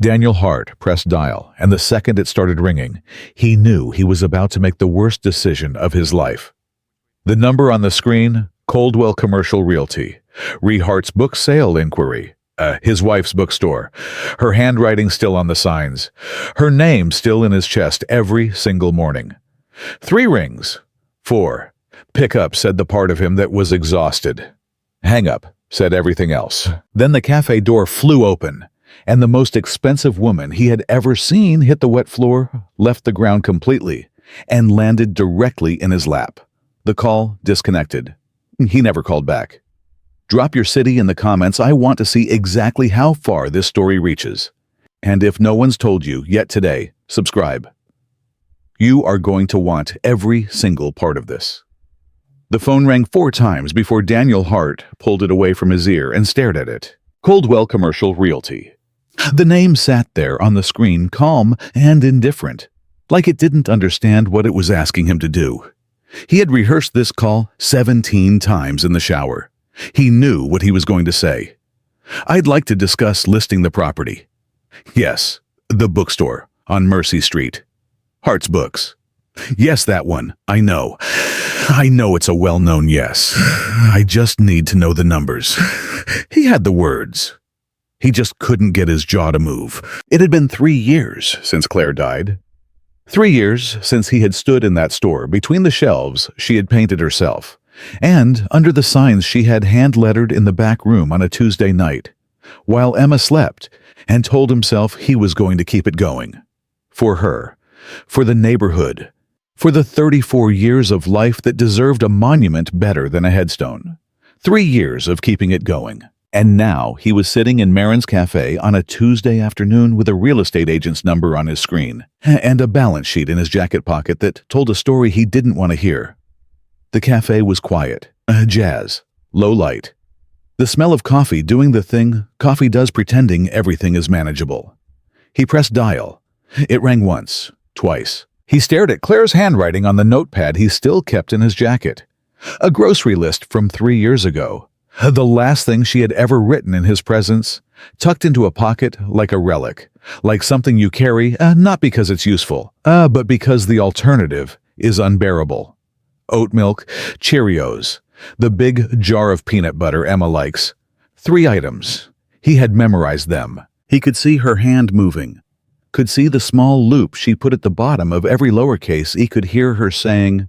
Daniel Hart pressed dial, and the second it started ringing, he knew he was about to make the worst decision of his life. The number on the screen, Coldwell Commercial Realty, Hart's book sale inquiry, his wife's bookstore, her handwriting still on the signs, her name still in his chest every single morning. 3 rings. 4. Pick up, said the part of him that was exhausted. Hang up, said everything else. Then the cafe door flew open, and the most expensive woman he had ever seen hit the wet floor, left the ground completely, and landed directly in his lap. The call disconnected. He never called back. Drop your city in the comments. I want to see exactly how far this story reaches. And if no one's told you yet today, subscribe. You are going to want every single part of this. The phone rang 4 times before Daniel Hart pulled it away from his ear and stared at it. Coldwell Commercial Realty. The name sat there on the screen, calm and indifferent, like it didn't understand what it was asking him to do. He had rehearsed this call 17 times in the shower. He knew what he was going to say. I'd like to discuss listing the property. Yes, the bookstore on Mercy Street. Hart's Books. Yes, that one. I know. I know it's a well-known yes. I just need to know the numbers. He had the words. He just couldn't get his jaw to move. It had been 3 years since Claire died. 3 years since he had stood in that store between the shelves she had painted herself, and under the signs she had hand-lettered in the back room on a Tuesday night, while Emma slept, and told himself he was going to keep it going. For her, for the neighborhood, for the 34 years of life that deserved a monument better than a headstone. 3 years of keeping it going. And now he was sitting in Marin's Cafe on a Tuesday afternoon with a real estate agent's number on his screen and a balance sheet in his jacket pocket that told a story he didn't want to hear. The cafe was quiet, jazz, low light. The smell of coffee doing the thing coffee does, pretending everything is manageable. He pressed dial. It rang once, twice. He stared at Claire's handwriting on the notepad he still kept in his jacket. A grocery list from 3 years ago. The last thing she had ever written in his presence, tucked into a pocket like a relic, like something you carry, not because it's useful, but because the alternative is unbearable. Oat milk, Cheerios, the big jar of peanut butter Emma likes. 3 items. He had memorized them. He could see her hand moving, could see the small loop she put at the bottom of every lowercase. He could hear her saying,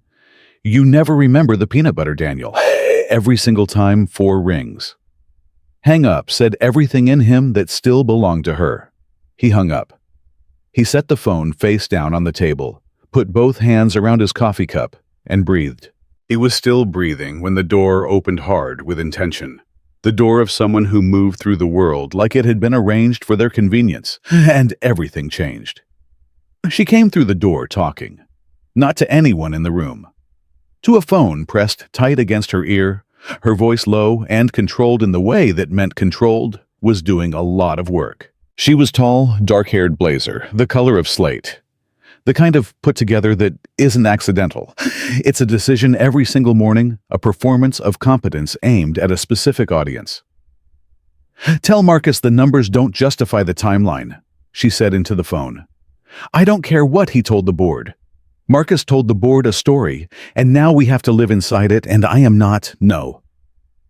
"You never remember the peanut butter, Daniel." Every single time 4 rings. Hang up, said everything in him that still belonged to her. He hung up. He set the phone face down on the table, put both hands around his coffee cup, and breathed. He was still breathing when the door opened hard with intention. The door of someone who moved through the world like it had been arranged for their convenience, and everything changed. She came through the door talking, not to anyone in the room. To a phone pressed tight against her ear, her voice low and controlled in the way that meant controlled was doing a lot of work. She was tall, dark-haired blazer, the color of slate. The kind of put-together that isn't accidental. It's a decision every single morning, a performance of competence aimed at a specific audience. "Tell Marcus the numbers don't justify the timeline," she said into the phone. "I don't care what he told the board. Marcus told the board a story, and now we have to live inside it, and I am not, no.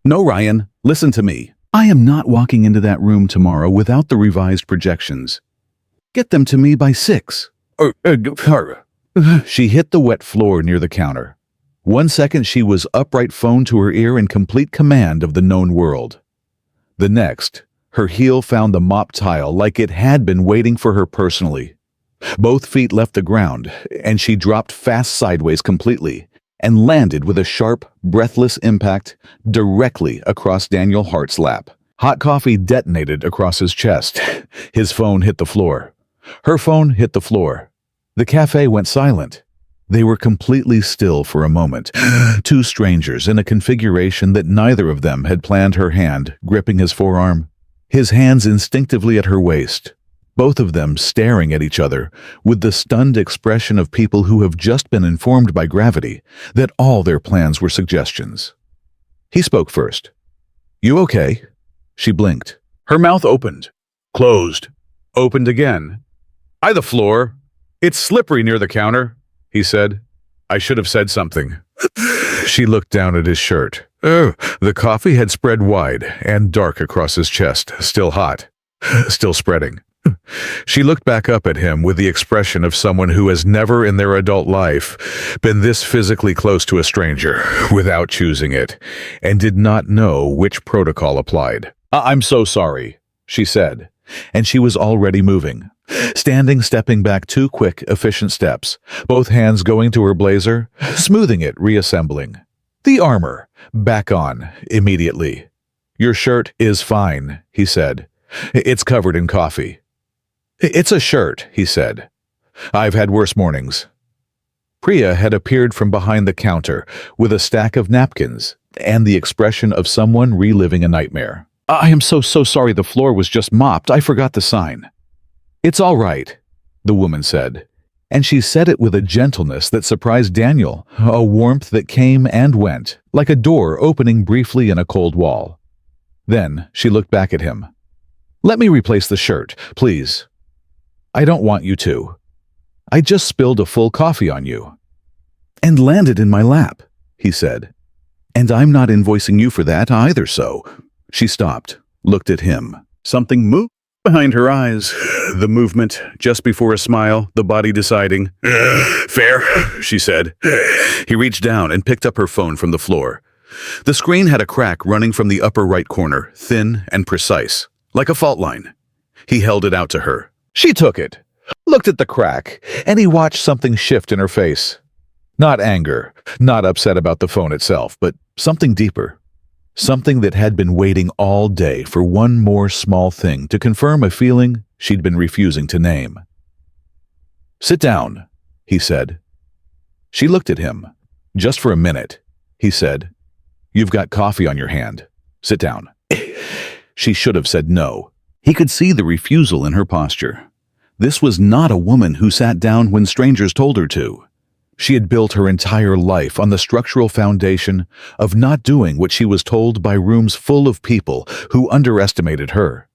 No, Ryan, listen to me. I am not walking into that room tomorrow without the revised projections. Get them to me by 6. She hit the wet floor near the counter. 1 second she was upright, phone to her ear, in complete command of the known world. The next, her heel found the mop tile like it had been waiting for her personally. Both feet left the ground, and she dropped fast sideways completely and landed with a sharp, breathless impact directly across Daniel Hart's lap. Hot coffee detonated across his chest. His phone hit the floor. Her phone hit the floor. The cafe went silent. They were completely still for a moment. 2 strangers in a configuration that neither of them had planned, her hand gripping his forearm, his hands instinctively at her waist. Both of them staring at each other with the stunned expression of people who have just been informed by gravity that all their plans were suggestions. He spoke first. "You okay?" She blinked. Her mouth opened, closed, opened again. "By the floor. It's slippery near the counter," he said. I should have said something. She looked down at his shirt. Oh, the coffee had spread wide and dark across his chest, still hot, still spreading. She looked back up at him with the expression of someone who has never in their adult life been this physically close to a stranger without choosing it, and did not know which protocol applied. "I'm so sorry," she said, and she was already moving. Stepping back 2 quick, efficient steps, both hands going to her blazer, smoothing it, reassembling. The armor, back on, immediately. "Your shirt is fine," he said. "It's covered in coffee." "It's a shirt," he said. "I've had worse mornings." Priya had appeared from behind the counter with a stack of napkins and the expression of someone reliving a nightmare. "I am so sorry, the floor was just mopped. I forgot the sign." "It's all right," the woman said, and she said it with a gentleness that surprised Daniel, a warmth that came and went, like a door opening briefly in a cold wall. Then she looked back at him. "Let me replace the shirt, please." "I don't want you to. I just spilled a full coffee on you." "And landed in my lap," he said. "And I'm not invoicing you for that either, so." She stopped, looked at him. Something moved behind her eyes. The movement, just before a smile, the body deciding. "Fair," she said. He reached down and picked up her phone from the floor. The screen had a crack running from the upper right corner, thin and precise, like a fault line. He held it out to her. She took it, looked at the crack, and he watched something shift in her face. Not anger, not upset about the phone itself, but something deeper. Something that had been waiting all day for one more small thing to confirm a feeling she'd been refusing to name. "Sit down," he said. She looked at him. "Just for a minute," he said. "You've got coffee on your hand. Sit down." She should have said no. He could see the refusal in her posture. This was not a woman who sat down when strangers told her to. She had built her entire life on the structural foundation of not doing what she was told by rooms full of people who underestimated her.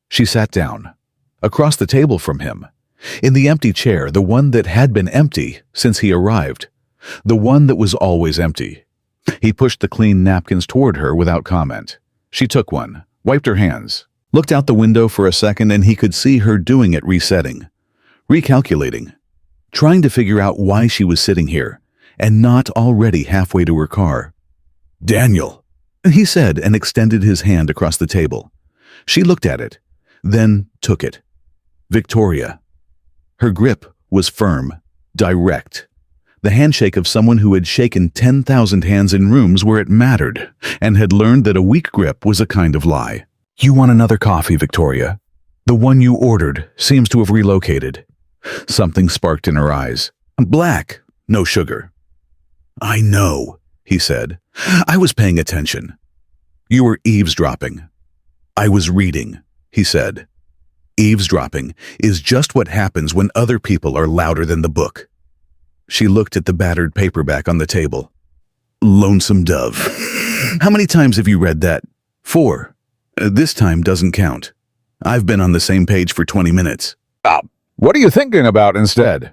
She sat down, across the table from him, in the empty chair, the one that had been empty since he arrived, the one that was always empty. He pushed the clean napkins toward her without comment. She took one, wiped her hands, looked out the window for a second, and he could see her doing it, resetting, recalculating, trying to figure out why she was sitting here and not already halfway to her car. "Daniel," he said, and extended his hand across the table. She looked at it, then took it. Victoria. Her grip was firm, direct. The handshake of someone who had shaken 10,000 hands in rooms where it mattered and had learned that a weak grip was a kind of lie. "You want another coffee, Victoria? The one you ordered seems to have relocated." Something sparked in her eyes. "Black, no sugar." "I know," he said. "I was paying attention." "You were eavesdropping." "I was reading," he said. "Eavesdropping is just what happens when other people are louder than the book." She looked at the battered paperback on the table. "Lonesome Dove. How many times have you read that?" "4. This time doesn't count. I've been on the same page for 20 minutes. What are you thinking about instead?"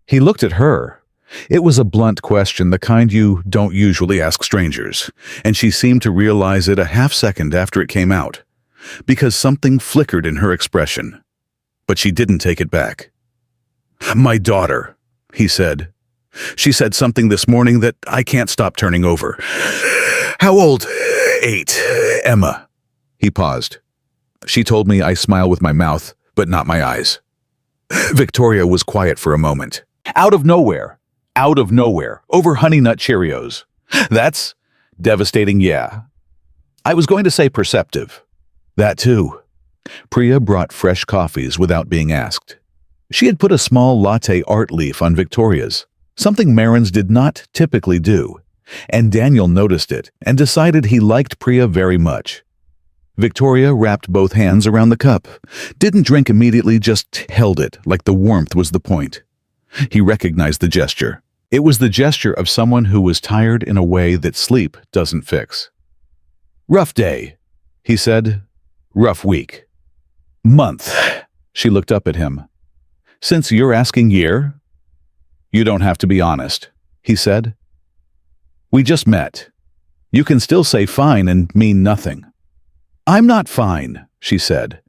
He looked at her. It was a blunt question, the kind you don't usually ask strangers, and she seemed to realize it a half second after it came out, because something flickered in her expression. But she didn't take it back. "My daughter," he said. "She said something this morning that I can't stop turning over." "How old?" "8. Emma." He paused. "She told me I smile with my mouth, but not my eyes." Victoria was quiet for a moment. Out of nowhere, over Honey Nut Cheerios. That's devastating, yeah. I was going to say perceptive. That too. Priya brought fresh coffees without being asked. She had put a small latte art leaf on Victoria's, something Marins did not typically do, and Daniel noticed it and decided he liked Priya very much. Victoria wrapped both hands around the cup, didn't drink immediately, just held it like the warmth was the point. He recognized the gesture. It was the gesture of someone who was tired in a way that sleep doesn't fix. "Rough day," he said. "Rough week. Month." She looked up at him. "Since you're asking year?" "You don't have to be honest," he said. "We just met. You can still say fine and mean nothing." "I'm not fine," she said.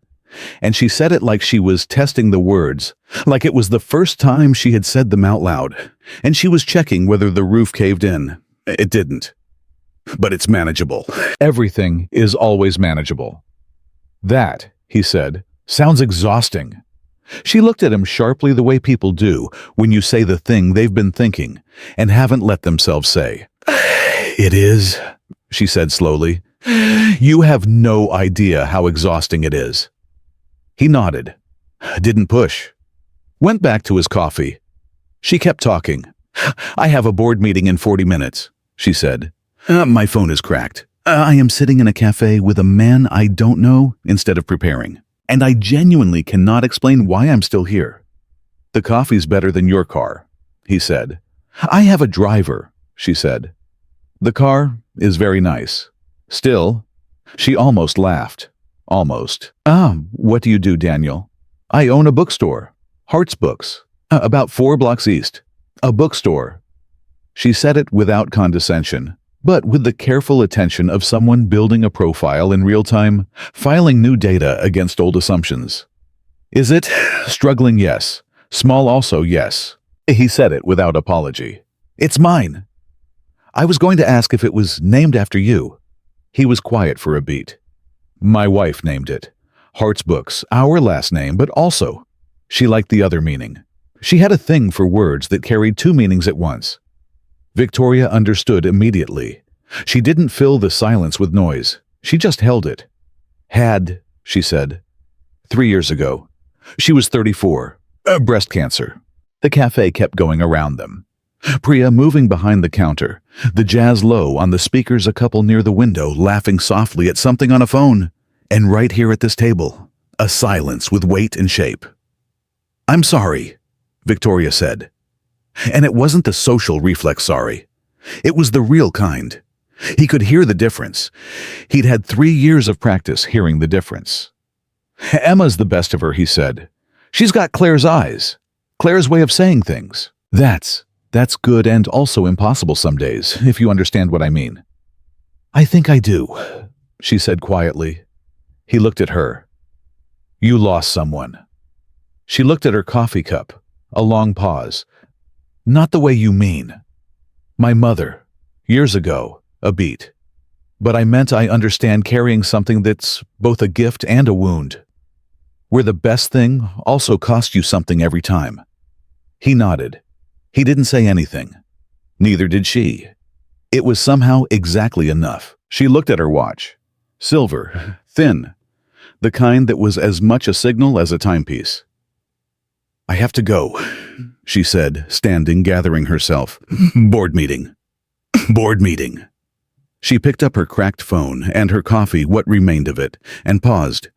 And she said it like she was testing the words, like it was the first time she had said them out loud, and she was checking whether the roof caved in. It didn't. "But it's manageable." "Everything is always manageable." "That," he said, "sounds exhausting." She looked at him sharply the way people do when you say the thing they've been thinking and haven't let themselves say. "It is," she said slowly. "You have no idea how exhausting it is." He nodded, didn't push, went back to his coffee. She kept talking. "I have a board meeting in 40 minutes, she said. My phone is cracked. I am sitting in a café with a man I don't know instead of preparing. And I genuinely cannot explain why I'm still here." "The coffee's better than your car," he said. "I have a driver," she said. "The car is very nice. Still," she almost laughed. Almost. What do you do, Daniel?" "I own a bookstore. Hart's Books. About 4 blocks east. A bookstore." She said it without condescension, but with the careful attention of someone building a profile in real time, filing new data against old assumptions. "Is it? Struggling, yes. Small also, yes." He said it without apology. "It's mine." "I was going to ask if it was named after you." He was quiet for a beat. "My wife named it. Hart's Books, our last name, but also, she liked the other meaning. She had a thing for words that carried 2 meanings at once." Victoria understood immediately. She didn't fill the silence with noise. She just held it. "Had," she said. 3 years ago. She was 34. Breast cancer." The cafe kept going around them. Priya moving behind the counter, the jazz low on the speakers, a couple near the window laughing softly at something on a phone. And right here at this table, a silence with weight and shape. "I'm sorry," Victoria said. And it wasn't the social reflex sorry. It was the real kind. He could hear the difference. He'd had 3 years of practice hearing the difference. "Emma's the best of her," he said. "She's got Claire's eyes. Claire's way of saying things. That's good and also impossible some days, if you understand what I mean." "I think I do," she said quietly. He looked at her. "You lost someone." She looked at her coffee cup, a long pause. "Not the way you mean." "My mother, years ago, a beat. But I meant I understand carrying something that's both a gift and a wound. Where the best thing also costs you something every time." He nodded. He didn't say anything. Neither did she. It was somehow exactly enough. She looked at her watch. Silver, thin, the kind that was as much a signal as a timepiece. "I have to go," she said, standing, gathering herself. Board meeting. Board meeting." She picked up her cracked phone and her coffee, what remained of it, and paused.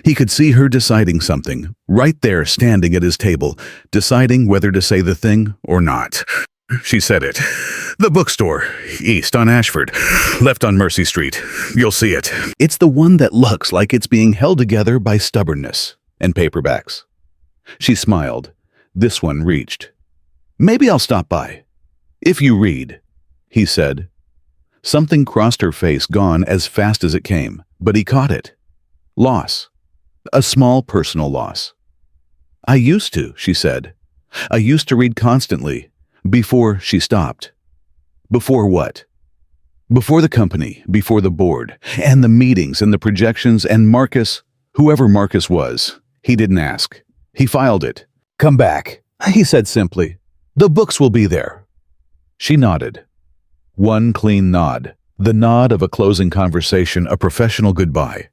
He could see her deciding something, right there standing at his table, deciding whether to say the thing or not. She said it. "The bookstore, east on Ashford, left on Mercy Street. You'll see it. It's the one that looks like it's being held together by stubbornness and paperbacks." She smiled. This one reached. "Maybe I'll stop by. If you read," he said. Something crossed her face, gone as fast as it came, but he caught it. Loss. A small personal loss. "I used to," she said. "I used to read constantly." Before she stopped. Before what? Before the company, before the board, and the meetings and the projections, and Marcus, whoever Marcus was, he didn't ask. He filed it. "Come back," he said simply. "The books will be there." She nodded. One clean nod, the nod of a closing conversation, a professional goodbye.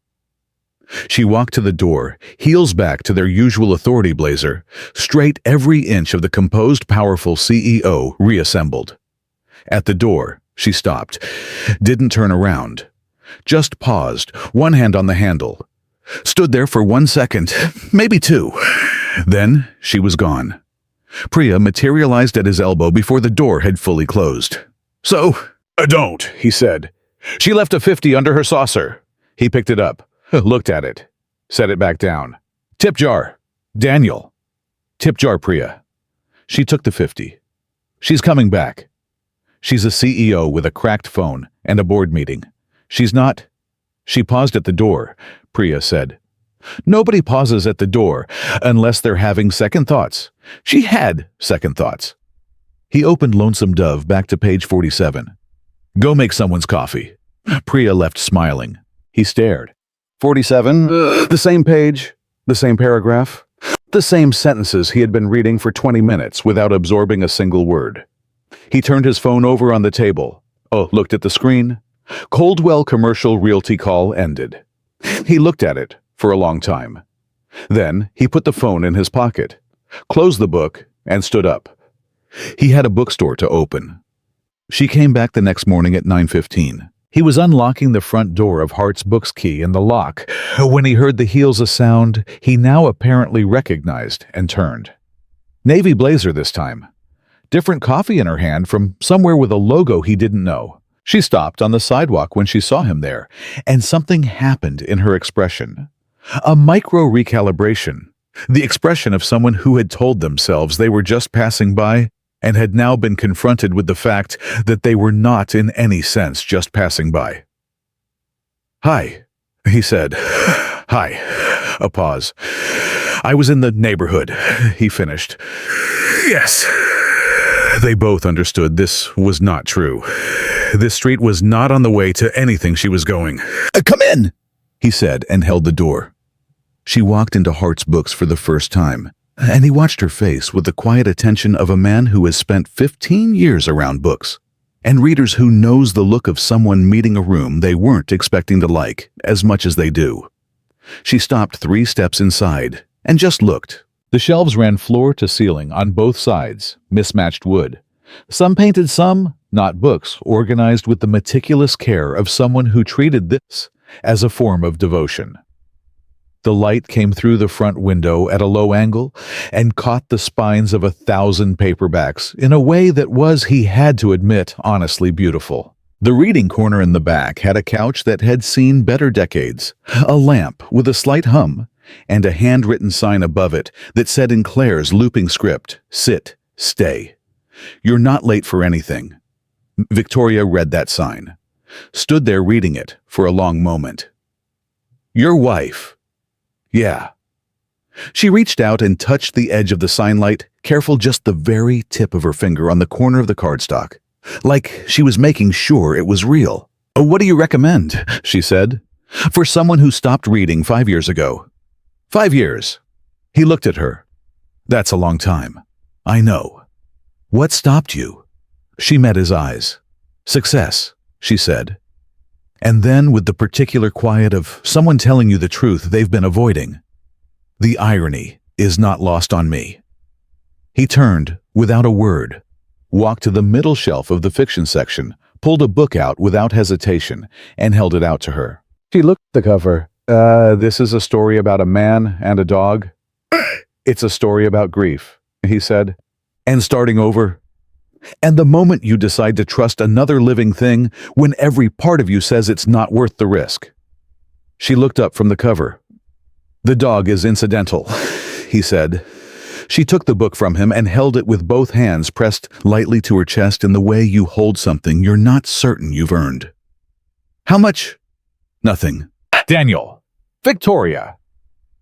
She walked to the door, heels back to their usual authority blazer, straight every inch of the composed, powerful CEO reassembled. At the door, she stopped, didn't turn around, just paused, one hand on the handle. Stood there for 1 second, maybe 2. Then she was gone. Priya materialized at his elbow before the door had fully closed. "So, don't," he said. "She left a 50 under her saucer." He picked it up. Looked at it, set it back down. "Tip jar." Daniel. Tip jar Priya. She took the 50. She's coming back. She's a CEO with a cracked phone and a board meeting. She's not. She paused at the door, Priya said. Nobody pauses at the door unless they're having second thoughts. She had second thoughts. He opened Lonesome Dove back to page 47. Go make someone's coffee. Priya left smiling. He stared. 47, the same page, the same paragraph, the same sentences he had been reading for 20 minutes without absorbing a single word. He turned his phone over on the table. Looked at the screen. Coldwell commercial realty call ended. He looked at it for a long time. Then he put the phone in his pocket, closed the book, and stood up. He had a bookstore to open. She came back the next morning at 9:15. He was unlocking the front door of Hart's Books key in the lock when he heard the heels a sound he now apparently recognized and turned. Navy blazer this time. Different coffee in her hand from somewhere with a logo he didn't know. She stopped on the sidewalk when she saw him there, and something happened in her expression. A micro-recalibration. The expression of someone who had told themselves they were just passing by and had now been confronted with the fact that they were not in any sense just passing by. Hi, he said. Hi. A pause. I was in the neighborhood, he finished. Yes. They both understood this was not true. This street was not on the way to anything she was going. Come in, he said and held the door. She walked into Hart's Books for the first time, and he watched her face with the quiet attention of a man who has spent 15 years around books, and readers who knows the look of someone meeting a room they weren't expecting to like as much as they do. She stopped 3 steps inside and just looked. The shelves ran floor to ceiling on both sides, mismatched wood. Some painted, some not books, organized with the meticulous care of someone who treated this as a form of devotion. The light came through the front window at a low angle and caught the spines of 1,000 paperbacks in a way that was, he had to admit, honestly beautiful. The reading corner in the back had a couch that had seen better decades, a lamp with a slight hum, and a handwritten sign above it that said in Claire's looping script, "Sit, stay. You're not late for anything." Victoria read that sign, stood there reading it for a long moment. Your wife. Yeah. She reached out and touched the edge of the sign light, careful just the very tip of her finger on the corner of the cardstock, like she was making sure it was real. What do you recommend, she said, for someone who stopped reading 5 years ago? 5 years. He looked at her. That's a long time. I know. What stopped you? She met his eyes. Success, she said. And then with the particular quiet of someone telling you the truth they've been avoiding. The irony is not lost on me. He turned, without a word, walked to the middle shelf of the fiction section, pulled a book out without hesitation, and held it out to her. She looked at the cover. This is a story about a man and a dog. It's a story about grief, he said. And starting over. And the moment you decide to trust another living thing when every part of you says it's not worth the risk. She looked up from the cover. The dog is incidental, he said. She took the book from him and held it with both hands pressed lightly to her chest in the way you hold something you're not certain you've earned. How much? Nothing. Daniel. Victoria.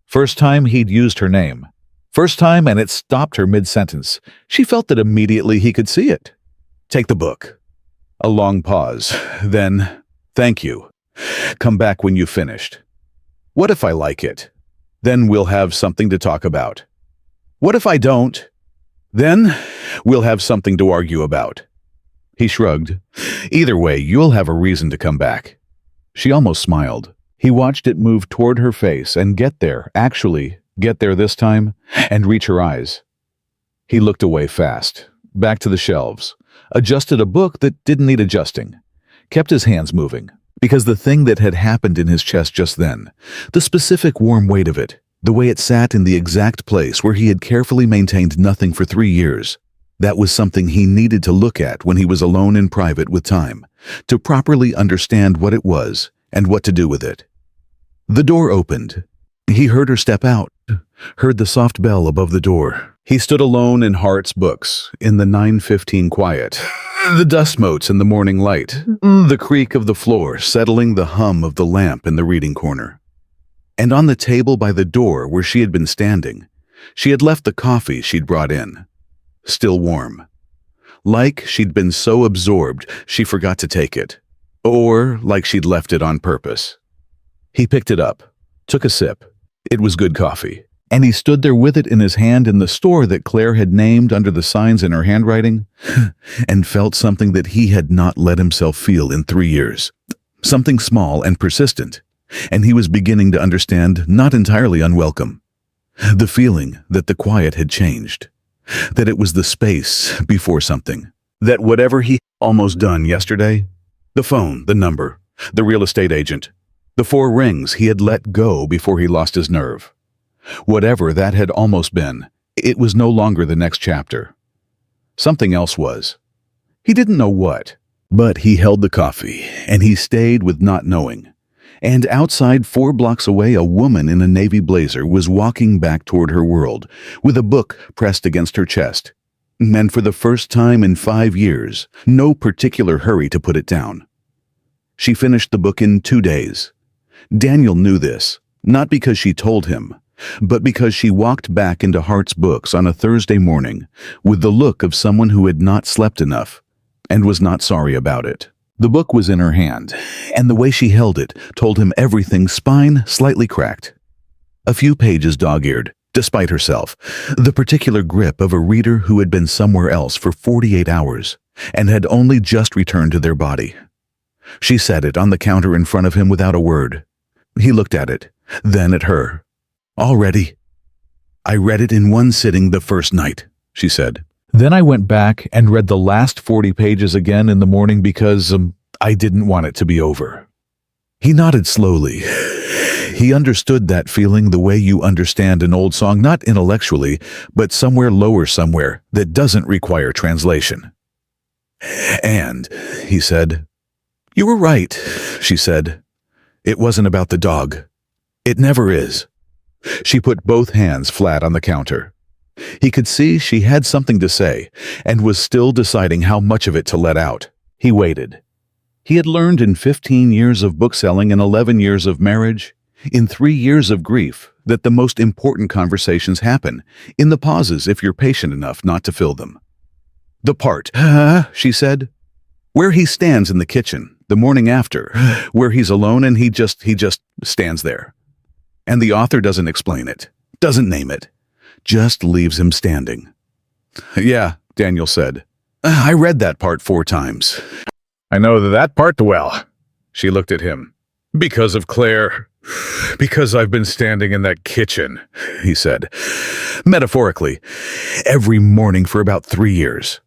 First time he'd used her name. First time, and it stopped her mid-sentence. She felt that immediately he could see it. Take the book. A long pause. Then, thank you. Come back when you've finished. What if I like it? Then we'll have something to talk about. What if I don't? Then we'll have something to argue about. He shrugged. Either way, you'll have a reason to come back. She almost smiled. He watched it move toward her face and get there this time, and reach her eyes. He looked away fast, back to the shelves, adjusted a book that didn't need adjusting, kept his hands moving, because the thing that had happened in his chest just then, the specific warm weight of it, the way it sat in the exact place where he had carefully maintained nothing for 3 years, that was something he needed to look at when he was alone in private with time, to properly understand what it was and what to do with it. The door opened. He heard her step out, heard the soft bell above the door. He stood alone in Hart's books, in the 9:15 quiet. The dust motes in the morning light, the creak of the floor settling the hum of the lamp in the reading corner. And on the table by the door where she had been standing, she had left the coffee she'd brought in, still warm. Like she'd been so absorbed she forgot to take it, or like she'd left it on purpose. He picked it up, took a sip. It was good coffee, and he stood there with it in his hand in the store that Claire had named under the signs in her handwriting, and felt something that he had not let himself feel in 3 years. Something small and persistent, and he was beginning to understand not entirely unwelcome. The feeling that the quiet had changed, that it was the space before something, that whatever he almost done yesterday, the phone, the number, the real estate agent, the 4 rings he had let go before he lost his nerve. Whatever that had almost been, it was no longer the next chapter. Something else was. He didn't know what, but he held the coffee, and he stayed with not knowing. And outside 4 blocks away, a woman in a navy blazer was walking back toward her world, with a book pressed against her chest. And for the first time in 5 years, no particular hurry to put it down. She finished the book in 2 days. Daniel knew this, not because she told him, but because she walked back into Hart's books on a Thursday morning with the look of someone who had not slept enough and was not sorry about it. The book was in her hand, and the way she held it told him everything, spine slightly cracked. A few pages dog-eared, despite herself, the particular grip of a reader who had been somewhere else for 48 hours and had only just returned to their body. She set it on the counter in front of him without a word. He looked at it, then at her. "Already? I read it in 1 sitting the first night," she said. "Then I went back and read the last 40 pages again in the morning because I didn't want it to be over." He nodded slowly. He understood that feeling the way you understand an old song, not intellectually, but somewhere lower somewhere that doesn't require translation. "And," he said. "You were right," she said. "It wasn't about the dog. It never is." She put both hands flat on the counter. He could see she had something to say and was still deciding how much of it to let out. He waited. He had learned in 15 years of bookselling and 11 years of marriage, in 3 years of grief, that the most important conversations happen in the pauses if you're patient enough not to fill them. "The part," she said, "where he stands in the kitchen the morning after, where he's alone and he just stands there. And the author doesn't explain it, doesn't name it, just leaves him standing." "Yeah," Daniel said. "I read that part 4 times. I know that part well." She looked at him. "Because of Claire. Because I've been standing in that kitchen," he said. "Metaphorically, every morning for about 3 years.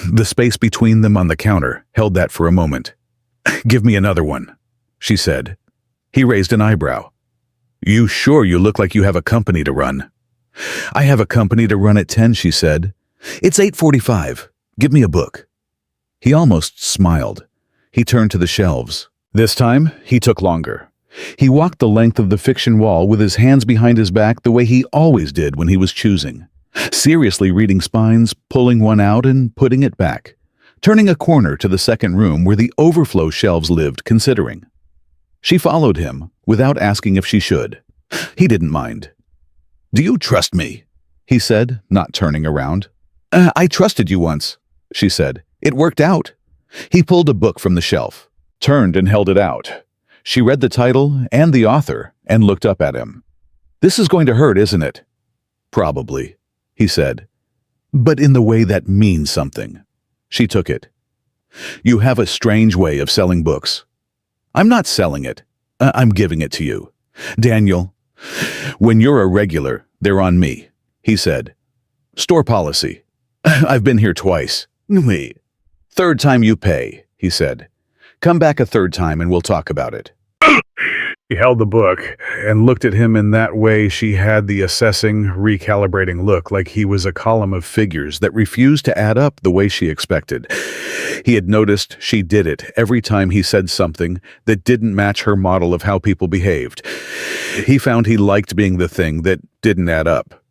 The space between them on the counter held that for a moment. "Give me another one," she said. He raised an eyebrow. "You sure you look like you have a company to run?" "I have a company to run at 10, she said. "It's 8:45. Give me a book." He almost smiled. He turned to the shelves. This time, he took longer. He walked the length of the fiction wall with his hands behind his back the way he always did when he was choosing. Seriously reading spines, pulling one out and putting it back. Turning a corner to the second room where the overflow shelves lived, considering. She followed him, without asking if she should. He didn't mind. "Do you trust me?" he said, not turning around. "I trusted you once," she said. "It worked out." He pulled a book from the shelf, turned and held it out. She read the title and the author and looked up at him. "This is going to hurt, isn't it?" "Probably," he said. "But in the way that means something." She took it. "You have a strange way of selling books." "I'm not selling it. I'm giving it to you. Daniel, when you're a regular, they're on me," he said. "Store policy. I've been here twice." "Me. 3rd time you pay," he said. "Come back a 3rd time and we'll talk about it." He held the book and looked at him in that way. She had the assessing, recalibrating look, like he was a column of figures that refused to add up the way she expected. He had noticed she did it every time he said something that didn't match her model of how people behaved. He found he liked being the thing that didn't add up.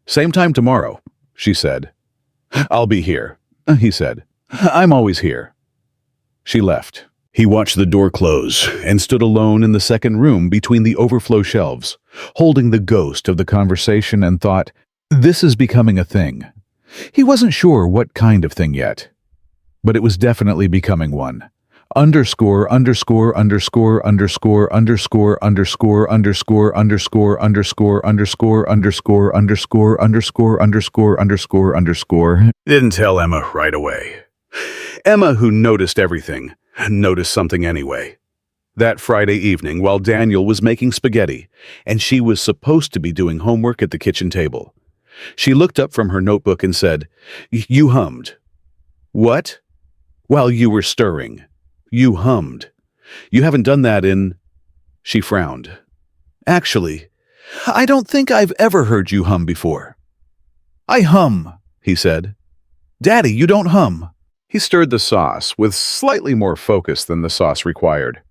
"Same time tomorrow," she said. "I'll be here," he said. "I'm always here." She left. He watched the door close and stood alone in the second room between the overflow shelves, holding the ghost of the conversation, and thought, this is becoming a thing. He wasn't sure what kind of thing yet, but it was definitely becoming one. Underscore, underscore, underscore, underscore, underscore, underscore, underscore, underscore, underscore, underscore, underscore, underscore, underscore, underscore, underscore, underscore. Didn't tell Emma right away. Emma, who noticed everything, noticed something anyway. That Friday evening, while Daniel was making spaghetti, and she was supposed to be doing homework at the kitchen table, she looked up from her notebook and said, "You hummed." "What?" "While you were stirring. You hummed. You haven't done that in—" She frowned. "Actually, I don't think I've ever heard you hum before." "I hum," he said. "Daddy, you don't hum." He stirred the sauce with slightly more focus than the sauce required.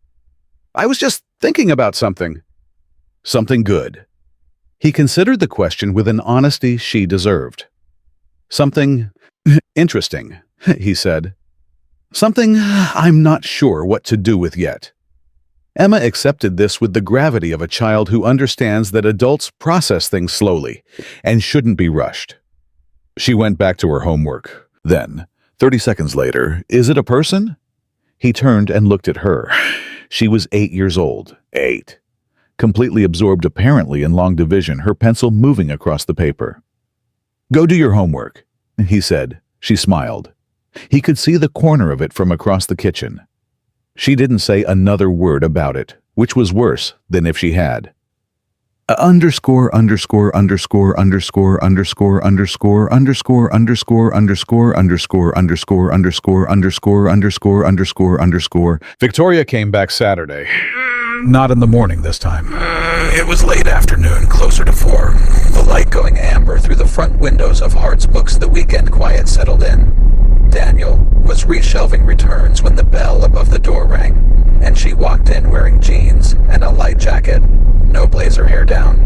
"I was just thinking about something." "Something good." He considered the question with an honesty she deserved. "Something interesting," he said. "Something I'm not sure what to do with yet." Emma accepted this with the gravity of a child who understands that adults process things slowly and shouldn't be rushed. She went back to her homework. Then, 30 seconds later, "Is it a person?" He turned and looked at her. She was 8 years old. 8. Completely absorbed apparently in long division, her pencil moving across the paper. "Go do your homework," he said. She smiled. He could see the corner of it from across the kitchen. She didn't say another word about it, which was worse than if she had. Underscore, underscore, underscore, underscore, underscore, underscore, underscore, underscore, underscore, underscore, underscore, underscore, underscore, underscore, underscore, underscore. Victoria came back Saturday. Not in the morning this time. It was late afternoon, closer to 4. The light going amber through the front windows of Hart's books, the weekend quiet settled in. Daniel was reshelving returns when the bell above the door rang, and she walked in wearing jeans and a light jacket, no blazer, hair down,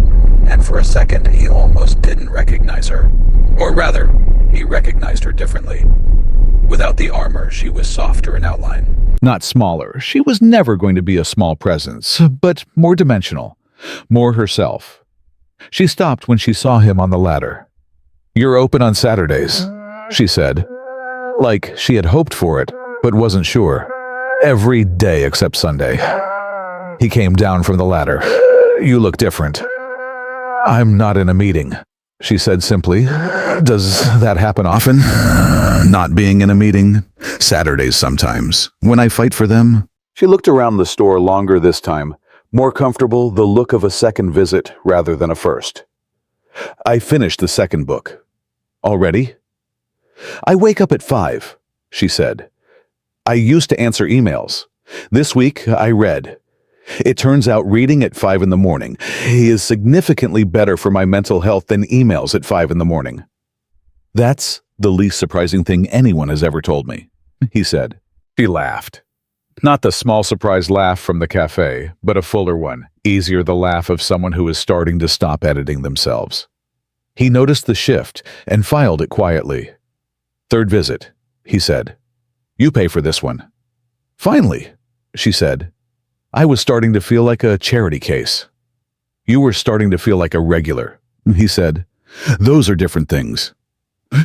and for a second he almost didn't recognize her. Or rather, he recognized her differently. Without the armor, she was softer in outline. Not smaller. She was never going to be a small presence, but more dimensional, more herself. She stopped when she saw him on the ladder. "You're open on Saturdays," she said, like she had hoped for it, but wasn't sure. "Every day except Sunday." He came down from the ladder. "You look different." "I'm not in a meeting," she said simply. "Does that happen often? Not being in a meeting? Saturdays sometimes, when I fight for them." She looked around the store longer this time, more comfortable, the look of a second visit rather than a first. "I finished the second book." "Already?" "I wake up at 5, she said. "I used to answer emails. This week I read. It turns out reading at 5 in the morning is significantly better for my mental health than emails at 5 in the morning." "That's the least surprising thing anyone has ever told me," he said. She laughed. Not the small surprise laugh from the café, but a fuller one, easier the laugh of someone who is starting to stop editing themselves. He noticed the shift and filed it quietly. "Third visit," he said. "You pay for this one." "Finally," she said. "I was starting to feel like a charity case." "You were starting to feel like a regular," he said. "Those are different things."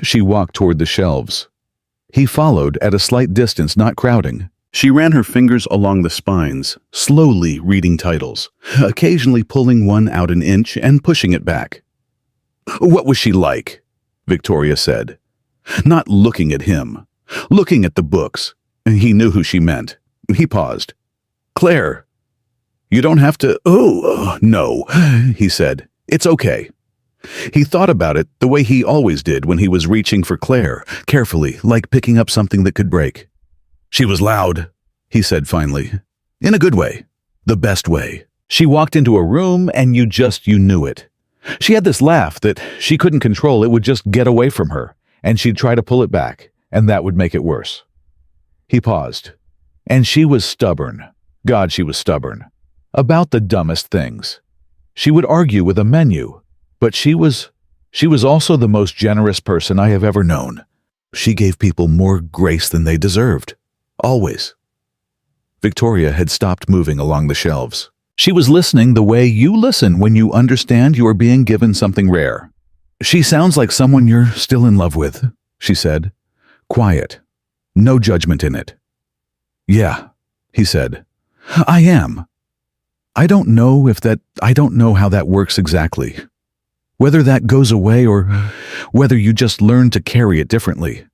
She walked toward the shelves. He followed at a slight distance, not crowding. She ran her fingers along the spines, slowly reading titles, occasionally pulling one out an inch and pushing it back. "What was she like?" Victoria said. Not looking at him, looking at the books. He knew who she meant. He paused. "Claire." "You don't have to—" "Oh, no," he said. "It's okay." He thought about it the way he always did when he was reaching for Claire, carefully, like picking up something that could break. "She was loud," he said finally. "In a good way. The best way. She walked into a room and you knew it. She had this laugh that she couldn't control. It would just get away from her, and she'd try to pull it back, and that would make it worse." He paused. "And she was stubborn. God, she was stubborn. About the dumbest things." She would argue with a menu, but she was also the most generous person I have ever known. She gave people more grace than they deserved. Always. Victoria had stopped moving along the shelves. She was listening the way you listen when you understand you are being given something rare. "She sounds like someone you're still in love with," she said. Quiet. No judgment in it. "Yeah," he said. "I am. I don't know how that works exactly. Whether that goes away or whether you just learn to carry it differently."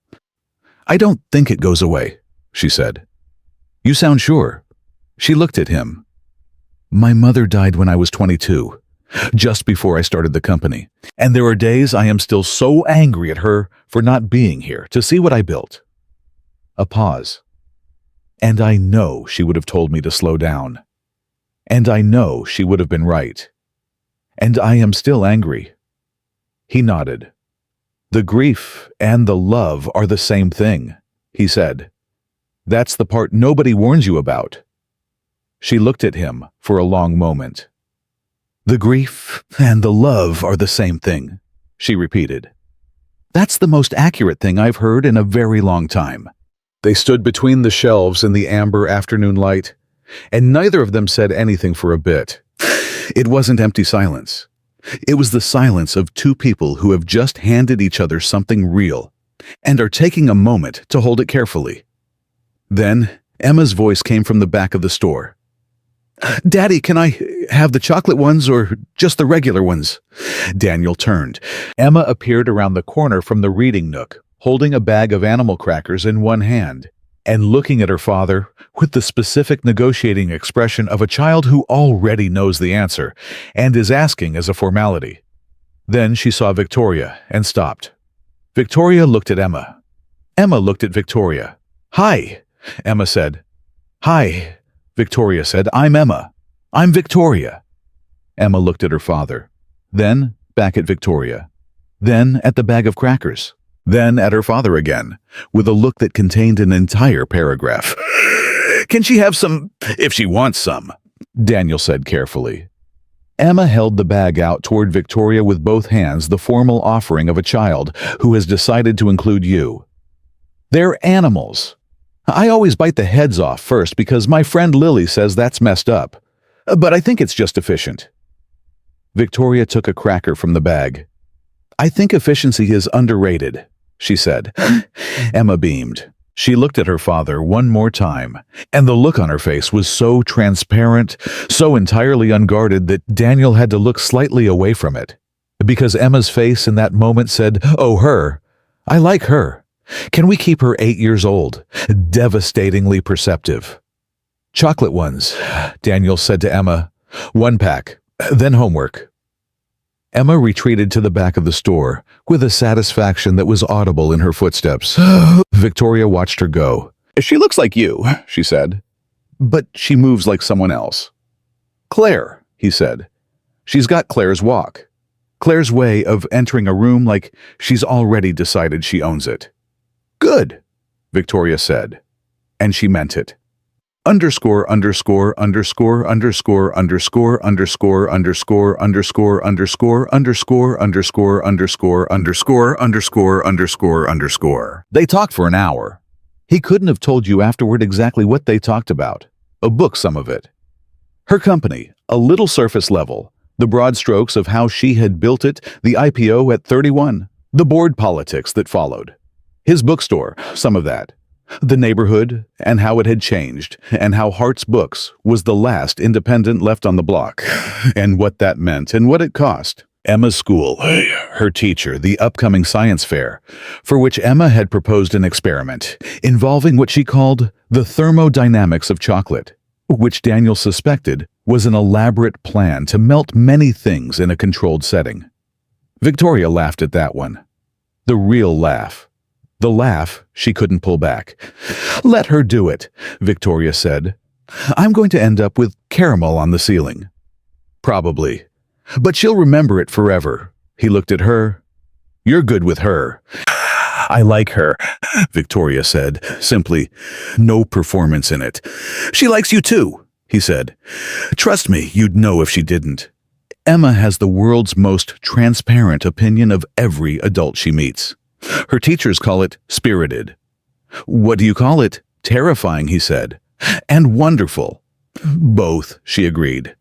"I don't think it goes away," she said. "You sound sure." She looked at him. "My mother died when I was 22, just before I started the company, and there are days I am still so angry at her for not being here to see what I built." A pause. "And I know she would have told me to slow down. And I know she would have been right. And I am still angry." He nodded. "The grief and the love are the same thing," he said. "That's the part nobody warns you about." She looked at him for a long moment. "The grief and the love are the same thing," she repeated. "That's the most accurate thing I've heard in a very long time." They stood between the shelves in the amber afternoon light, and neither of them said anything for a bit. It wasn't empty silence. It was the silence of two people who have just handed each other something real and are taking a moment to hold it carefully. Then Emma's voice came from the back of the store. "Daddy, can I have the chocolate ones or just the regular ones?" Daniel turned. Emma appeared around the corner from the reading nook, holding a bag of animal crackers in one hand and looking at her father with the specific negotiating expression of a child who already knows the answer and is asking as a formality. Then she saw Victoria and stopped. Victoria looked at Emma. Emma looked at Victoria. "Hi," Emma said. "Hi," Victoria said. "I'm Emma. I'm Victoria." Emma looked at her father, then back at Victoria, then at the bag of crackers, then at her father again, with a look that contained an entire paragraph. "Can she have some if she wants some?" Daniel said carefully. Emma held the bag out toward Victoria with both hands, the formal offering of a child who has decided to include you. "They're animals. I always bite the heads off first because my friend Lily says that's messed up. But I think it's just efficient." Victoria took a cracker from the bag. "I think efficiency is underrated," she said. Emma beamed. She looked at her father one more time, and the look on her face was so transparent, so entirely unguarded that Daniel had to look slightly away from it. Because Emma's face in that moment said, "Oh, her. I like her. Can we keep her 8 years old?" Devastatingly perceptive. "Chocolate ones," Daniel said to Emma. "1 pack, then homework." Emma retreated to the back of the store, with a satisfaction that was audible in her footsteps. Victoria watched her go. "She looks like you," she said. "But she moves like someone else." "Claire," he said. "She's got Claire's walk. Claire's way of entering a room like she's already decided she owns it." "Good," Victoria said, and she meant it. Underscore underscore underscore underscore underscore underscore underscore underscore underscore underscore underscore underscore underscore underscore underscore underscore. They talked for an hour. He couldn't have told you afterward exactly what they talked about. A book, some of it. Her company, a little surface level, the broad strokes of how she had built it, the IPO at 31, the board politics that followed. His bookstore, some of that. The neighborhood, and how it had changed, and how Hart's Books was the last independent left on the block, and what that meant, and what it cost. Emma's school, her teacher, the upcoming science fair, for which Emma had proposed an experiment involving what she called the thermodynamics of chocolate, which Daniel suspected was an elaborate plan to melt many things in a controlled setting. Victoria laughed at that one. The real laugh. The laugh she couldn't pull back. "Let her do it," Victoria said. "I'm going to end up with caramel on the ceiling." "Probably. But she'll remember it forever." He looked at her. "You're good with her." "I like her," Victoria said, simply. No performance in it. "She likes you too," he said. "Trust me, you'd know if she didn't." Emma has the world's most transparent opinion of every adult she meets. Her teachers call it spirited. What do you call it? Terrifying, he said. And wonderful. Both, she agreed.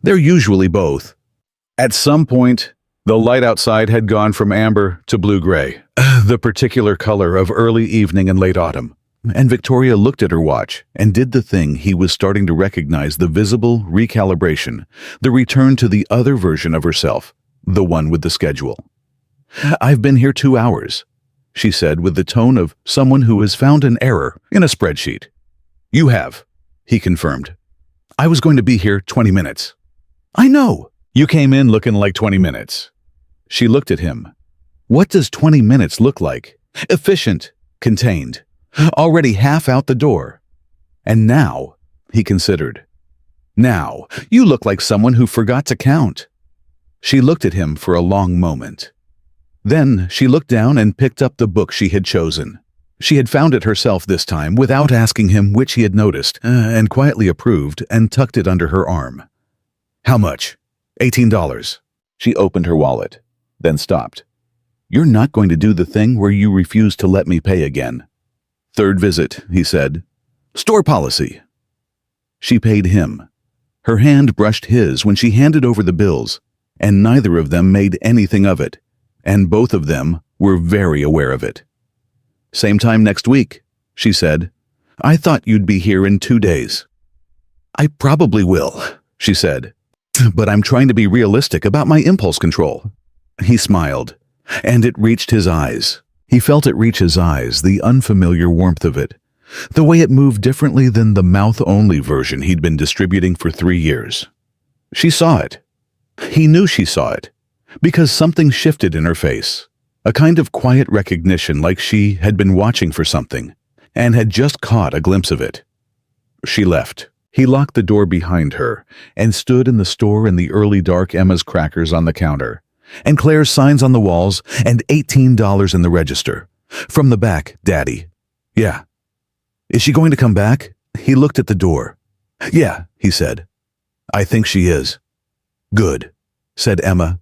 They're usually both. At some point, the light outside had gone from amber to blue-gray, the particular color of early evening and late autumn. And Victoria looked at her watch and did the thing he was starting to recognize, the visible recalibration, the return to the other version of herself, the one with the schedule. "I've been here 2 hours," she said with the tone of someone who has found an error in a spreadsheet. "You have," he confirmed. "I was going to be here 20 minutes. "I know. You came in looking like 20 minutes. She looked at him. What does 20 minutes look like? Efficient, contained, already half out the door. And now, he considered. Now, you look like someone who forgot to count. She looked at him for a long moment. Then she looked down and picked up the book she had chosen. She had found it herself this time without asking him which he had noticed, and quietly approved and tucked it under her arm. "How much?" $18. She opened her wallet, then stopped. "You're not going to do the thing where you refuse to let me pay again." "Third visit," he said. "Store policy." She paid him. Her hand brushed his when she handed over the bills, and neither of them made anything of it, and both of them were very aware of it. "Same time next week," she said. "I thought you'd be here in 2 days." "I probably will," she said. "But I'm trying to be realistic about my impulse control." He smiled, and it reached his eyes. He felt it reach his eyes, the unfamiliar warmth of it, the way it moved differently than the mouth-only version he'd been distributing for 3 years. She saw it. He knew she saw it, because something shifted in her face, a kind of quiet recognition, like she had been watching for something, and had just caught a glimpse of it. She left. He locked the door behind her, and stood in the store in the early dark, Emma's crackers on the counter, and Claire's signs on the walls, and $18 in the register. From the back, "Daddy." "Yeah." "Is she going to come back?" He looked at the door. "Yeah," he said. "I think she is." "Good," said Emma.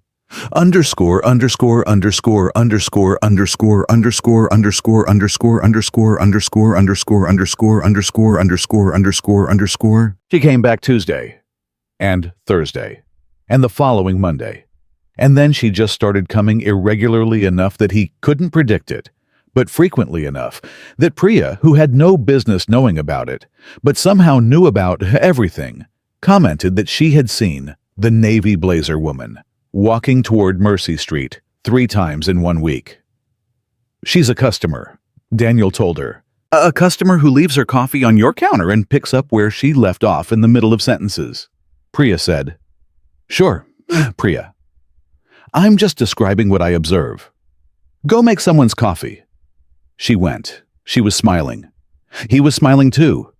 Underscore, underscore, underscore, underscore, underscore, underscore, underscore, underscore, underscore, underscore, underscore, underscore, underscore, underscore, underscore, underscore. She came back Tuesday, and Thursday, and the following Monday. And then she just started coming irregularly enough that he couldn't predict it, but frequently enough that Priya, who had no business knowing about it, but somehow knew about everything, commented that she had seen the navy blazer woman walking toward Mercy Street 3 times in 1 week. "She's a customer," Daniel told her. "A customer who leaves her coffee on your counter and picks up where she left off in the middle of sentences." Priya said. "Sure, Priya. I'm just describing what I observe. Go make someone's coffee." She went. She was smiling. He was smiling too.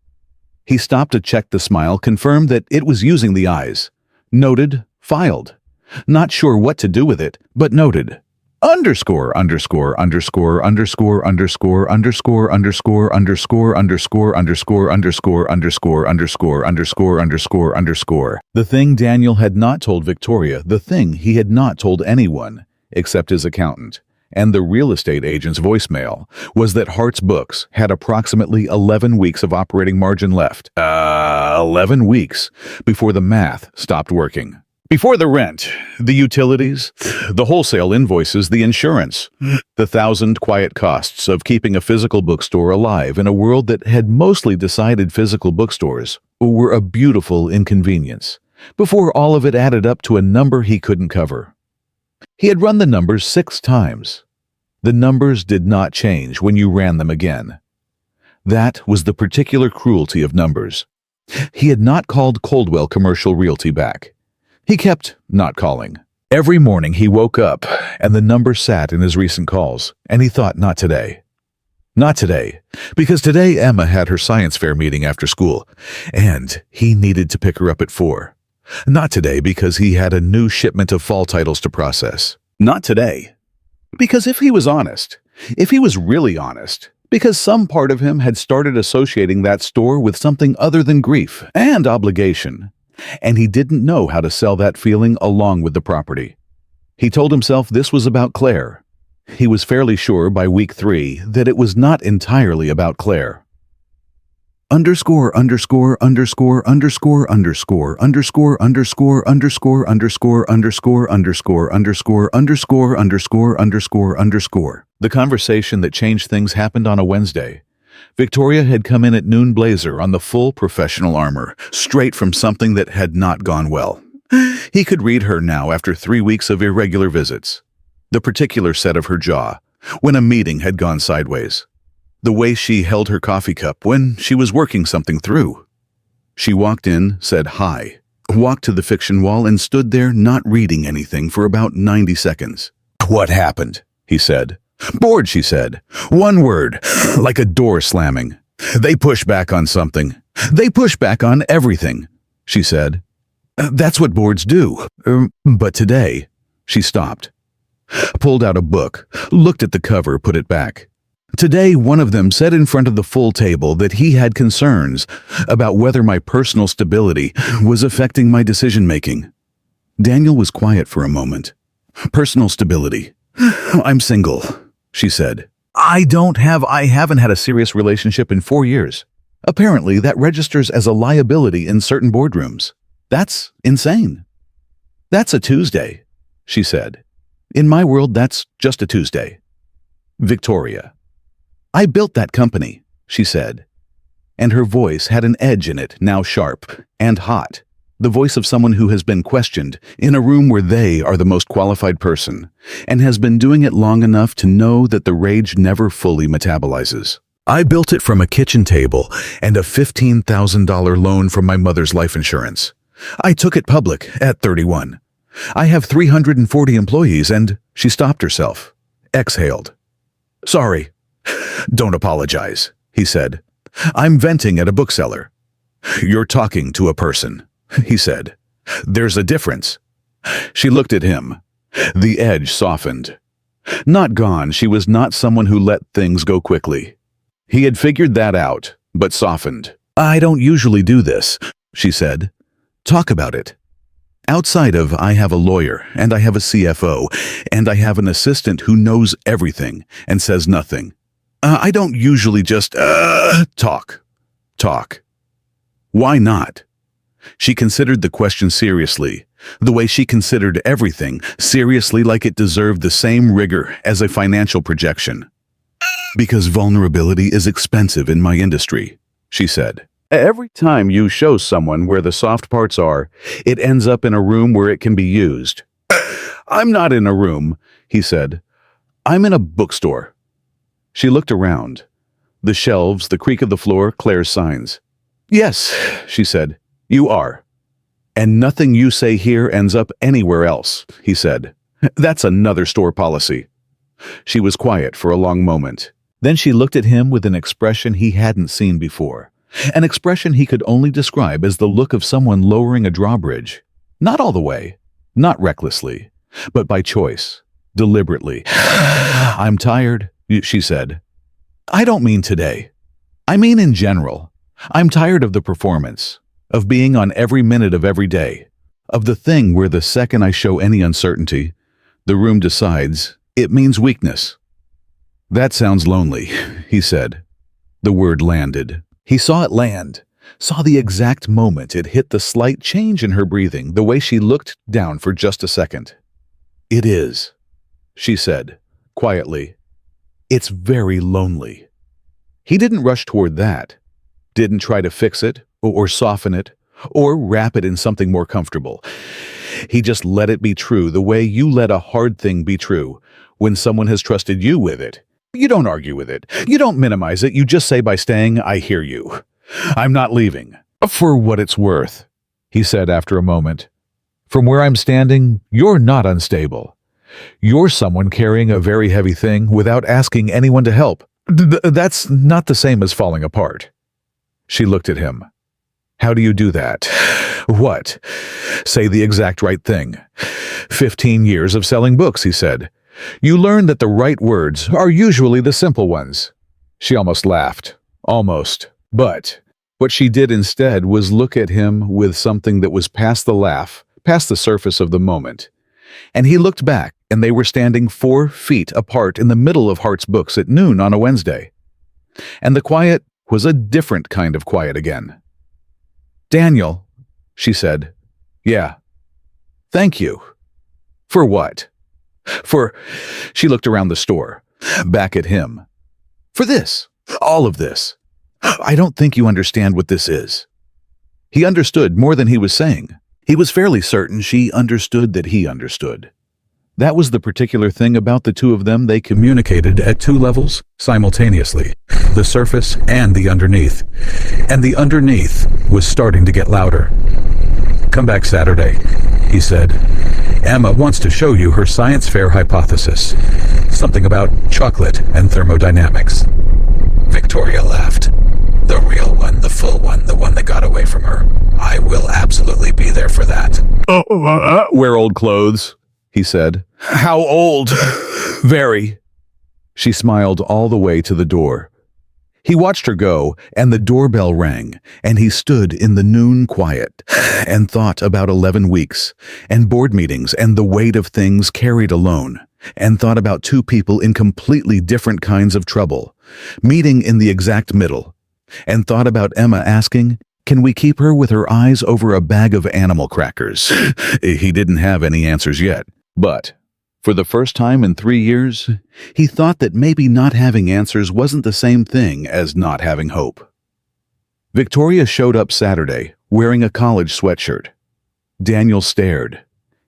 He stopped to check the smile, confirmed that it was using the eyes. Noted, filed. Not sure what to do with it, but noted. Underscore, underscore, underscore, underscore, underscore, underscore, underscore, underscore, underscore, underscore, underscore, underscore, underscore, underscore, underscore, underscore. The thing Daniel had not told Victoria, the thing he had not told anyone, except his accountant, and the real estate agent's voicemail, was that Hart's books had approximately 11 weeks of operating margin left. 11 weeks before the math stopped working. Before the rent, the utilities, the wholesale invoices, the insurance, the 1,000 quiet costs of keeping a physical bookstore alive in a world that had mostly decided physical bookstores were a beautiful inconvenience, before all of it added up to a number he couldn't cover. He had run the numbers 6 times. The numbers did not change when you ran them again. That was the particular cruelty of numbers. He had not called Coldwell Commercial Realty back. He kept not calling. Every morning he woke up, and the number sat in his recent calls, and he thought, not today. Not today, because today Emma had her science fair meeting after school, and he needed to pick her up at 4. Not today, because he had a new shipment of fall titles to process. Not today, because if he was honest, if he was really honest, because some part of him had started associating that store with something other than grief and obligation, And he didn't know how to sell that feeling along with the property. He told himself this was about Claire. He was fairly sure by week 3 that it was not entirely about Claire. Underscore, underscore, underscore, underscore, underscore, underscore, underscore, underscore, underscore, underscore, underscore, underscore, underscore, underscore, underscore, underscore. The conversation that changed things happened on a Wednesday. Victoria had come in at noon blazer on the full professional armor, straight from something that had not gone well. He could read her now after 3 weeks of irregular visits. The particular set of her jaw, when a meeting had gone sideways. The way she held her coffee cup when she was working something through. She walked in, said hi, walked to the fiction wall and stood there not reading anything for about 90 seconds. "What happened?" he said. "Bored," she said. One word, like a door slamming. "They push back on something. They push back on everything," she said. "That's what boards do. But today," she stopped. Pulled out a book, looked at the cover, put it back. Today, one of them said in front of the full table that he had concerns about whether my personal stability was affecting my decision-making. Daniel was quiet for a moment. "Personal stability. I'm single," she said. I haven't had a serious relationship in 4 years. Apparently, that registers as a liability in certain boardrooms. That's insane." "That's a Tuesday," she said. "In my world, that's just a Tuesday." Victoria. "I built that company," she said. And her voice had an edge in it, now sharp and hot. The voice of someone who has been questioned in a room where they are the most qualified person and has been doing it long enough to know that the rage never fully metabolizes. "I built it from a kitchen table and a $15,000 loan from my mother's life insurance. I took it public at 31. I have 340 employees and..." She stopped herself, exhaled. "Sorry. Don't apologize," he said. "I'm venting at a bookseller." "You're talking to a person," he said. "There's a difference." She looked at him. The edge softened. Not gone, she was not someone who let things go quickly. He had figured that out, but softened. "I don't usually do this," she said. "Talk about it. Outside of I have a lawyer, and I have a CFO, and I have an assistant who knows everything and says nothing. I don't usually just, talk. Why not?" She considered the question seriously, the way she considered everything seriously, like it deserved the same rigor as a financial projection. "Because vulnerability is expensive in my industry," she said. "Every time you show someone where the soft parts are, it ends up in a room where it can be used." "I'm not in a room," he said. "I'm in a bookstore." She looked around. The shelves, the creak of the floor, Claire's signs. "Yes," she said, "you are. And nothing you say here ends up anywhere else," he said. "That's another store policy." She was quiet for a long moment. Then she looked at him with an expression he hadn't seen before. An expression he could only describe as the look of someone lowering a drawbridge. Not all the way, not recklessly, but by choice, deliberately. "I'm tired," she said. "I don't mean today. I mean in general. I'm tired of the performance, of being on every minute of every day, of the thing where the second I show any uncertainty, the room decides it means weakness." "That sounds lonely," he said. The word landed. He saw it land, saw the exact moment it hit, the slight change in her breathing, the way she looked down for just a second. "It is," she said, quietly. "It's very lonely." He didn't rush toward that, didn't try to fix it, or soften it, or wrap it in something more comfortable. He just let it be true the way you let a hard thing be true when someone has trusted you with it. You don't argue with it. You don't minimize it. You just say by staying, "I hear you. I'm not leaving." "For what it's worth," he said after a moment. "From where I'm standing, you're not unstable. You're someone carrying a very heavy thing without asking anyone to help. That's not the same as falling apart." She looked at him. "How do you do that?" "What?" "Say the exact right thing." 15 years of selling books," he said. "You learn that the right words are usually the simple ones." She almost laughed. Almost. "But What she did instead was look at him with something that was past the laugh, past the surface of the moment. And he looked back, and they were standing 4 feet apart in the middle of Hart's books at noon on a Wednesday. And the quiet was a different kind of quiet again. "Daniel," she said. "Yeah." "Thank you." "For what?" She looked around the store, back at him. "For this. All of this. I don't think you understand what this is." He understood more than he was saying. He was fairly certain she understood that he understood. That was the particular thing about the two of them. They communicated at 2 levels simultaneously, the surface and the underneath. And the underneath was starting to get louder. "Come back Saturday," he said. "Emma wants to show you her science fair hypothesis. Something about chocolate and thermodynamics." Victoria laughed. "The real one, the full one, the one that got away from her. I will absolutely be there for that." "Wear old clothes," he said. "How old?" "Very." She smiled all the way to the door. He watched her go, and the doorbell rang, and he stood in the noon quiet and thought about 11 weeks, and board meetings and the weight of things carried alone, and thought about 2 people in completely different kinds of trouble, meeting in the exact middle, and thought about Emma asking, "Can we keep her with her eyes over a bag of animal crackers?" He didn't have any answers yet, but for the first time in 3 years, he thought that maybe not having answers wasn't the same thing as not having hope. Victoria showed up Saturday, wearing a college sweatshirt. Daniel stared.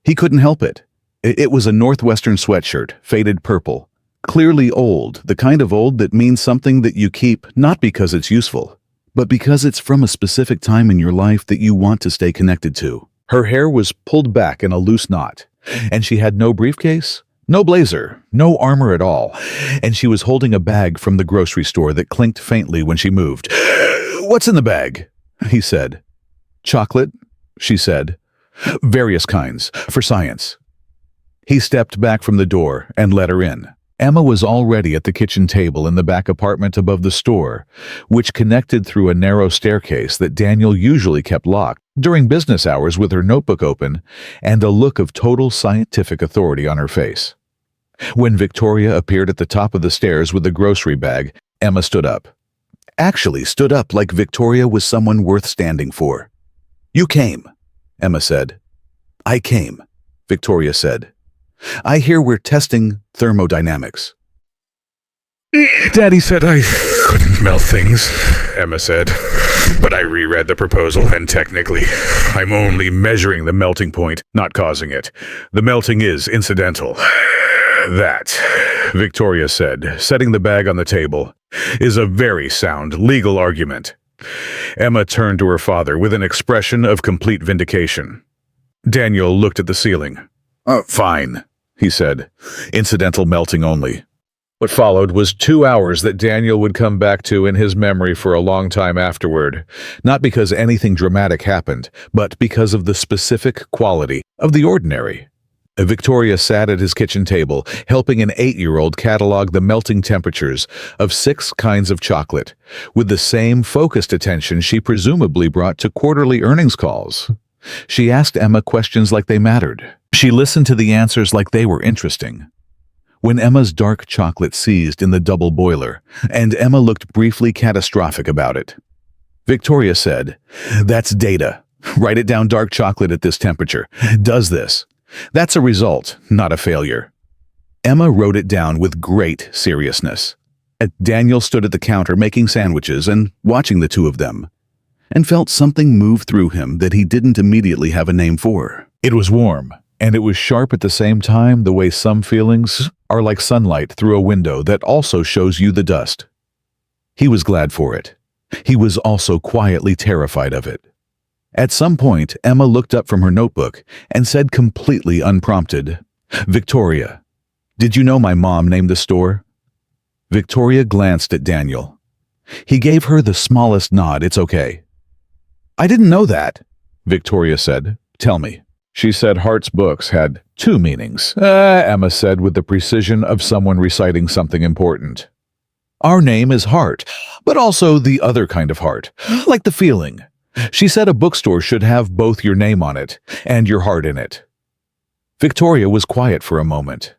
He couldn't help it. It was a Northwestern sweatshirt, faded purple, clearly old, the kind of old that means something that you keep not because it's useful, but because it's from a specific time in your life that you want to stay connected to. Her hair was pulled back in a loose knot, and she had no briefcase, no blazer, no armor at all, and she was holding a bag from the grocery store that clinked faintly when she moved. "What's in the bag?" he said. "Chocolate," she said. "Various kinds, for science." He stepped back from the door and let her in. Emma was already at the kitchen table in the back apartment above the store, which connected through a narrow staircase that Daniel usually kept locked during business hours, with her notebook open and a look of total scientific authority on her face. When Victoria appeared at the top of the stairs with the grocery bag, Emma stood up. Actually stood up like Victoria was someone worth standing for. "You came," Emma said. "I came," Victoria said. "I hear we're testing thermodynamics." "Daddy said I couldn't melt things," Emma said. "But I reread the proposal, and technically, I'm only measuring the melting point, not causing it. The melting is incidental." "That," Victoria said, setting the bag on the table, "is a very sound legal argument." Emma turned to her father with an expression of complete vindication. Daniel looked at the ceiling. "Fine," he said. "Incidental melting only." What followed was 2 hours that Daniel would come back to in his memory for a long time afterward, not because anything dramatic happened, but because of the specific quality of the ordinary. Victoria sat at his kitchen table, helping an 8-year-old catalog the melting temperatures of 6 kinds of chocolate, with the same focused attention she presumably brought to quarterly earnings calls. She asked Emma questions like they mattered. She listened to the answers like they were interesting. When Emma's dark chocolate seized in the double boiler, and Emma looked briefly catastrophic about it, Victoria said, "That's data. Write it down. Dark chocolate at this temperature does this. That's a result, not a failure." Emma wrote it down with great seriousness. Daniel stood at the counter making sandwiches and watching the two of them, and felt something move through him that he didn't immediately have a name for. It was warm, and it was sharp at the same time, the way some feelings are like sunlight through a window that also shows you the dust. He was glad for it. He was also quietly terrified of it. At some point, Emma looked up from her notebook and said completely unprompted, "Victoria, did you know my mom named the store?" Victoria glanced at Daniel. He gave her the smallest nod. "It's okay." "I didn't know that," Victoria said. "Tell me." She said Hart's books had 2 meanings, Emma said with the precision of someone reciting something important. Our name is Hart, but also the other kind of heart, like the feeling. She said a bookstore should have both your name on it and your heart in it. Victoria was quiet for a moment.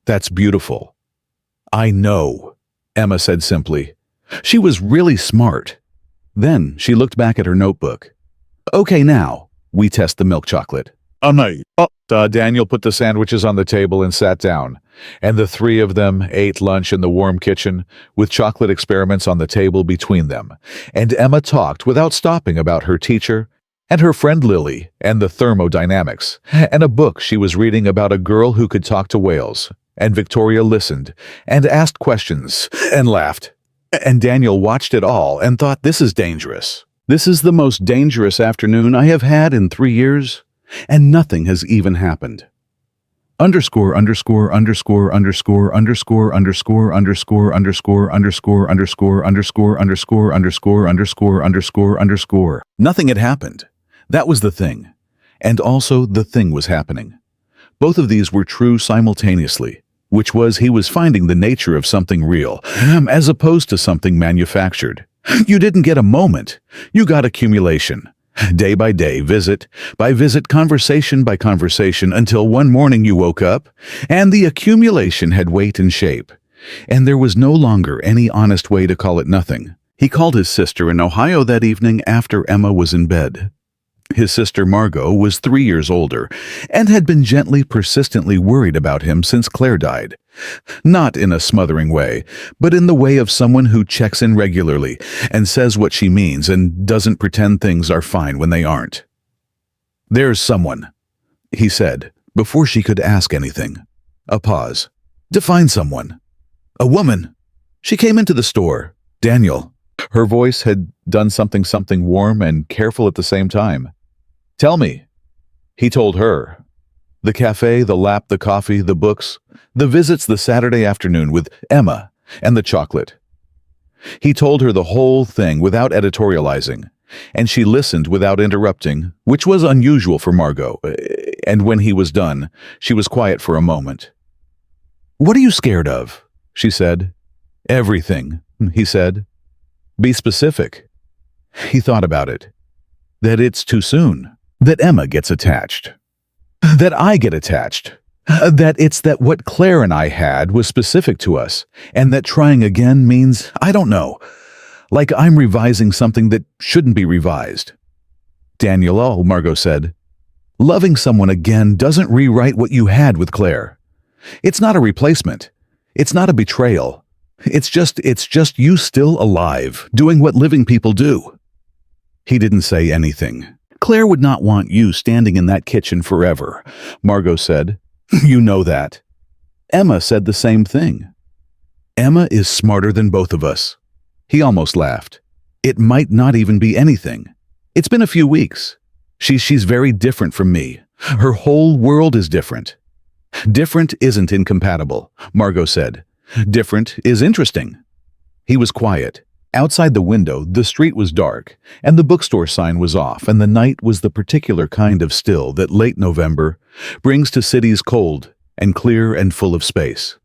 That's beautiful. I know, Emma said simply. She was really smart. Then she looked back at her notebook. Okay, now, we test the milk chocolate. Daniel put the sandwiches on the table and sat down, and the three of them ate lunch in the warm kitchen with chocolate experiments on the table between them, and Emma talked without stopping about her teacher and her friend Lily and the thermodynamics, and a book she was reading about a girl who could talk to whales, and Victoria listened and asked questions and laughed, and Daniel watched it all and thought, this is dangerous. This is the most dangerous afternoon I have had in 3 years. And nothing has even happened. Underscore. Nothing had happened. That was the thing. And also the thing was happening. Both of these were true simultaneously, which was he was finding the nature of something real, as opposed to something manufactured. You didn't get a moment. You got accumulation. Day by day, visit by visit, conversation by conversation, until one morning you woke up, and the accumulation had weight and shape, and there was no longer any honest way to call it nothing. He called his sister in Ohio that evening after Emma was in bed. His sister Margot was 3 years older, and had been gently, persistently worried about him since Claire died. Not in a smothering way, but in the way of someone who checks in regularly and says what she means and doesn't pretend things are fine when they aren't. There's someone, he said, before she could ask anything. A pause. Define someone. A woman. She came into the store. Daniel. Her voice had done something warm and careful at the same time. Tell me. He told her. The café, the lap, the coffee, the books, the visits the Saturday afternoon with Emma, and the chocolate. He told her the whole thing without editorializing, and she listened without interrupting, which was unusual for Margot, and when he was done, she was quiet for a moment. What are you scared of? She said. Everything, he said. Be specific. He thought about it. That it's too soon. That Emma gets attached. That I get attached. That it's that what Claire and I had was specific to us, and that trying again means, I don't know, like I'm revising something that shouldn't be revised. Daniel, Margot said. Loving someone again doesn't rewrite what you had with Claire. It's not a replacement. It's not a betrayal. It's just you still alive, doing what living people do. He didn't say anything. Claire would not want you standing in that kitchen forever, Margot said. You know that. Emma said the same thing. Emma is smarter than both of us. He almost laughed. It might not even be anything. It's been a few weeks. She's very different from me. Her whole world is different. Different isn't incompatible, Margot said. Different is interesting. He was quiet. Outside the window, the street was dark, and the bookstore sign was off, and the night was the particular kind of still that late November brings to cities cold and clear and full of space.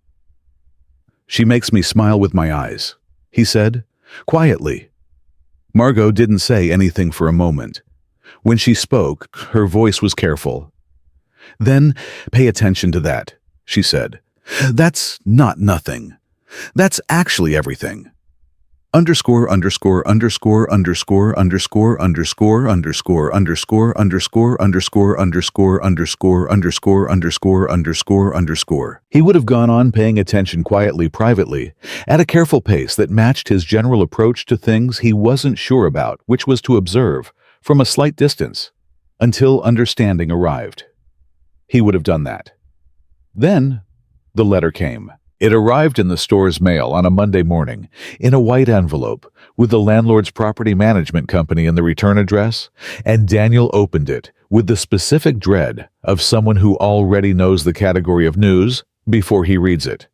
She makes me smile with my eyes, he said, quietly. Margot didn't say anything for a moment. When she spoke, her voice was careful. Then pay attention to that, she said. That's not nothing. That's actually everything. Underscore. He would have gone on paying attention quietly, privately, at a careful pace that matched his general approach to things he wasn't sure about, which was to observe, from a slight distance, until understanding arrived. He would have done that. Then the letter came. It arrived in the store's mail on a Monday morning, in a white envelope, with the landlord's property management company in the return address, and Daniel opened it with the specific dread of someone who already knows the category of news before he reads it.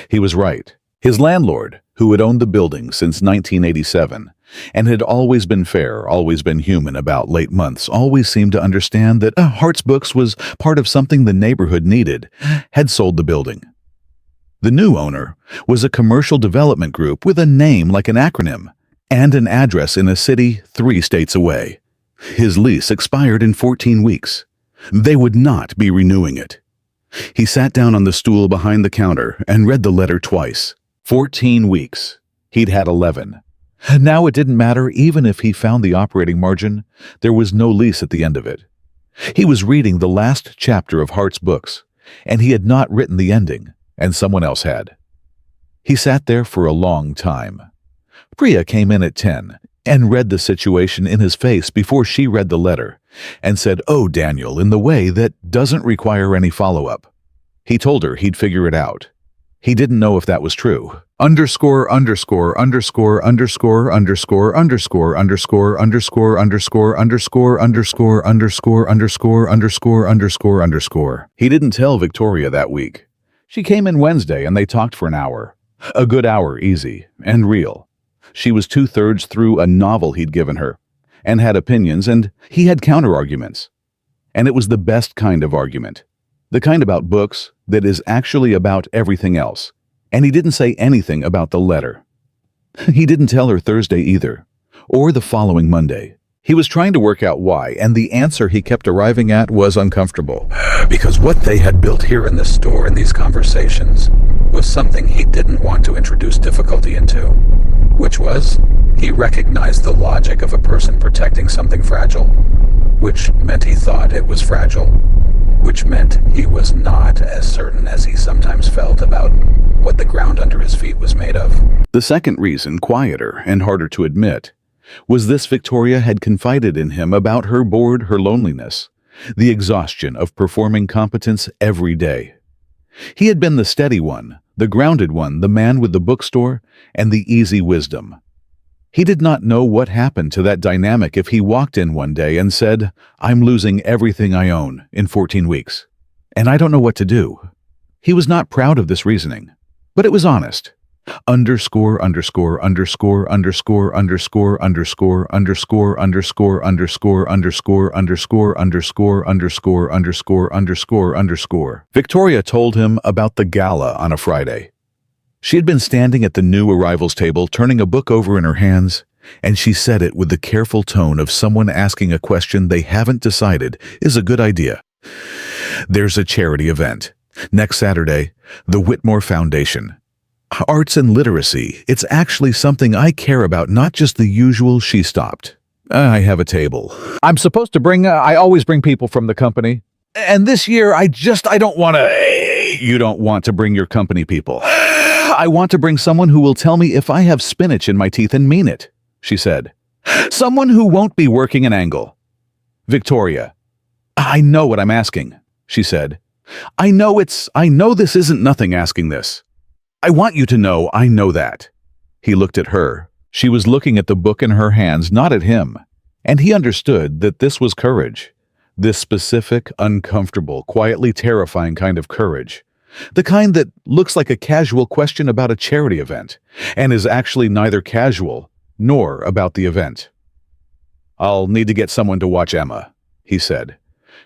He was right. His landlord, who had owned the building since 1987, and had always been fair, always been human about late months, always seemed to understand that Hart's Books was part of something the neighborhood needed, had sold the building. The new owner was a commercial development group with a name like an acronym and an address in a city 3 states away. His lease expired in 14 weeks. They would not be renewing it. He sat down on the stool behind the counter and read the letter twice. 14 weeks. He'd had 11. Now it didn't matter even if he found the operating margin. There was no lease at the end of it. He was reading the last chapter of Hart's books, and he had not written the ending, and someone else had. He sat there for a long time. Priya came in at 10 and read the situation in his face before she read the letter and said, "Oh, Daniel," in the way that doesn't require any follow-up. He told her he'd figure it out. He didn't know if that was true. Underscore, underscore, underscore, underscore, underscore, underscore, underscore, underscore, underscore, underscore, underscore, underscore, underscore, underscore, underscore, underscore. He didn't tell Victoria that week. She came in Wednesday and they talked for an hour. A good hour, easy and real. She was 2/3 through a novel he'd given her and had opinions, and he had counter-arguments. And it was the best kind of argument. The kind about books that is actually about everything else. And he didn't say anything about the letter. He didn't tell her Thursday either, or the following Monday. He was trying to work out why, and the answer he kept arriving at was uncomfortable. Because what they had built here in the store in these conversations was something he didn't want to introduce difficulty into, which was he recognized the logic of a person protecting something fragile, which meant he thought it was fragile, which meant he was not as certain as he sometimes felt about what the ground under his feet was made of. The second reason, quieter and harder to admit, was this: Victoria had confided in him about her bored, her loneliness, the exhaustion of performing competence every day. He had been the steady one, the grounded one, the man with the bookstore and the easy wisdom. He did not know what happened to that dynamic if he walked in one day and said, "I'm losing everything I own in 14 weeks, and I don't know what to do." He was not proud of this reasoning, but it was honest. Underscore, underscore, underscore, underscore, underscore, underscore, underscore, underscore, underscore, underscore, underscore, underscore, underscore, underscore, underscore, underscore. Victoria told him about the gala on a Friday. She had been standing at the new arrivals table, turning a book over in her hands, and she said it with the careful tone of someone asking a question they haven't decided is a good idea. "There's a charity event. Next Saturday, the Whitmore Foundation. Arts and literacy. It's actually something I care about, not just the usual." She stopped. "I have a table. I'm supposed to bring, I always bring people from the company. And this year, I don't want to." "You don't want to bring your company people." "I want to bring someone who will tell me if I have spinach in my teeth and mean it," she said. "Someone who won't be working an angle." "Victoria, I know what I'm asking," she said. I know this isn't nothing asking this. I want you to know I know that." He looked at her. She was looking at the book in her hands, not at him. And he understood that this was courage. This specific, uncomfortable, quietly terrifying kind of courage. The kind that looks like a casual question about a charity event, and is actually neither casual nor about the event. "I'll need to get someone to watch Emma," he said.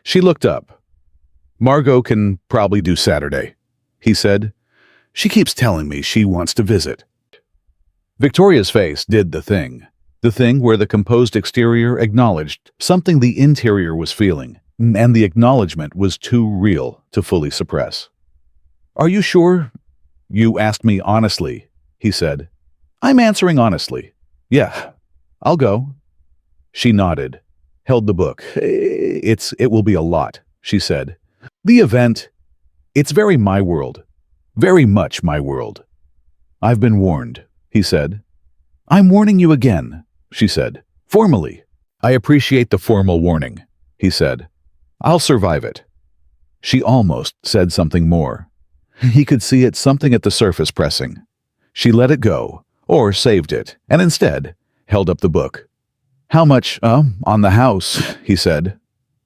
She looked up. "Margot can probably do Saturday," he said. "She keeps telling me she wants to visit." Victoria's face did the thing where the composed exterior acknowledged something the interior was feeling, and the acknowledgement was too real to fully suppress. "Are you sure? You asked me honestly," he said. "I'm answering honestly. Yeah, I'll go." She nodded, held the book. It will be a lot," she said. "The event, it's very my world. Very much my world." "I've been warned," he said. "I'm warning you again," she said. "Formally." "I appreciate the formal warning," he said. "I'll survive it." She almost said something more. He could see it, something at the surface pressing. She let it go, or saved it, and instead held up the book. "How much, on the house," he said.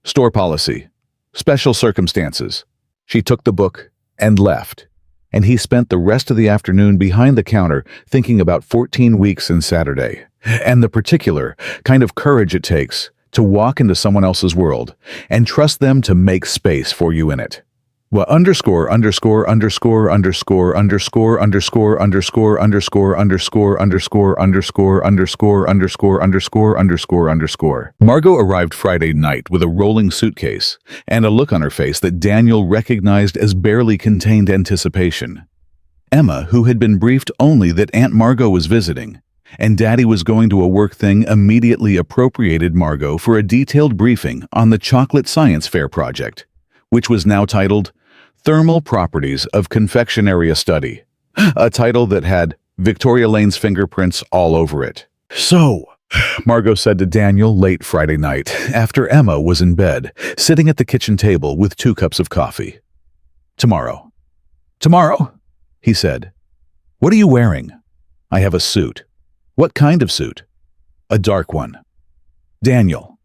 "Store policy. Special circumstances." She took the book and left, and he spent the rest of the afternoon behind the counter thinking about 14 weeks and Saturday, and the particular kind of courage it takes to walk into someone else's world and trust them to make space for you in it. Well, underscore underscore underscore underscore underscore underscore underscore underscore underscore underscore underscore underscore underscore underscore underscore underscore. Margot arrived Friday night with a rolling suitcase and a look on her face that Daniel recognized as barely contained anticipation. Emma, who had been briefed only that Aunt Margot was visiting, and Daddy was going to a work thing, immediately appropriated Margot for a detailed briefing on the chocolate science fair project, which was now titled Thermal Properties of Confectionery Study, a title that had Victoria Lane's fingerprints all over it. So, Margot said to Daniel late Friday night, after Emma was in bed, sitting at the kitchen table with 2 cups of coffee. Tomorrow. Tomorrow? He said. What are you wearing? I have a suit. What kind of suit? A dark one. Daniel.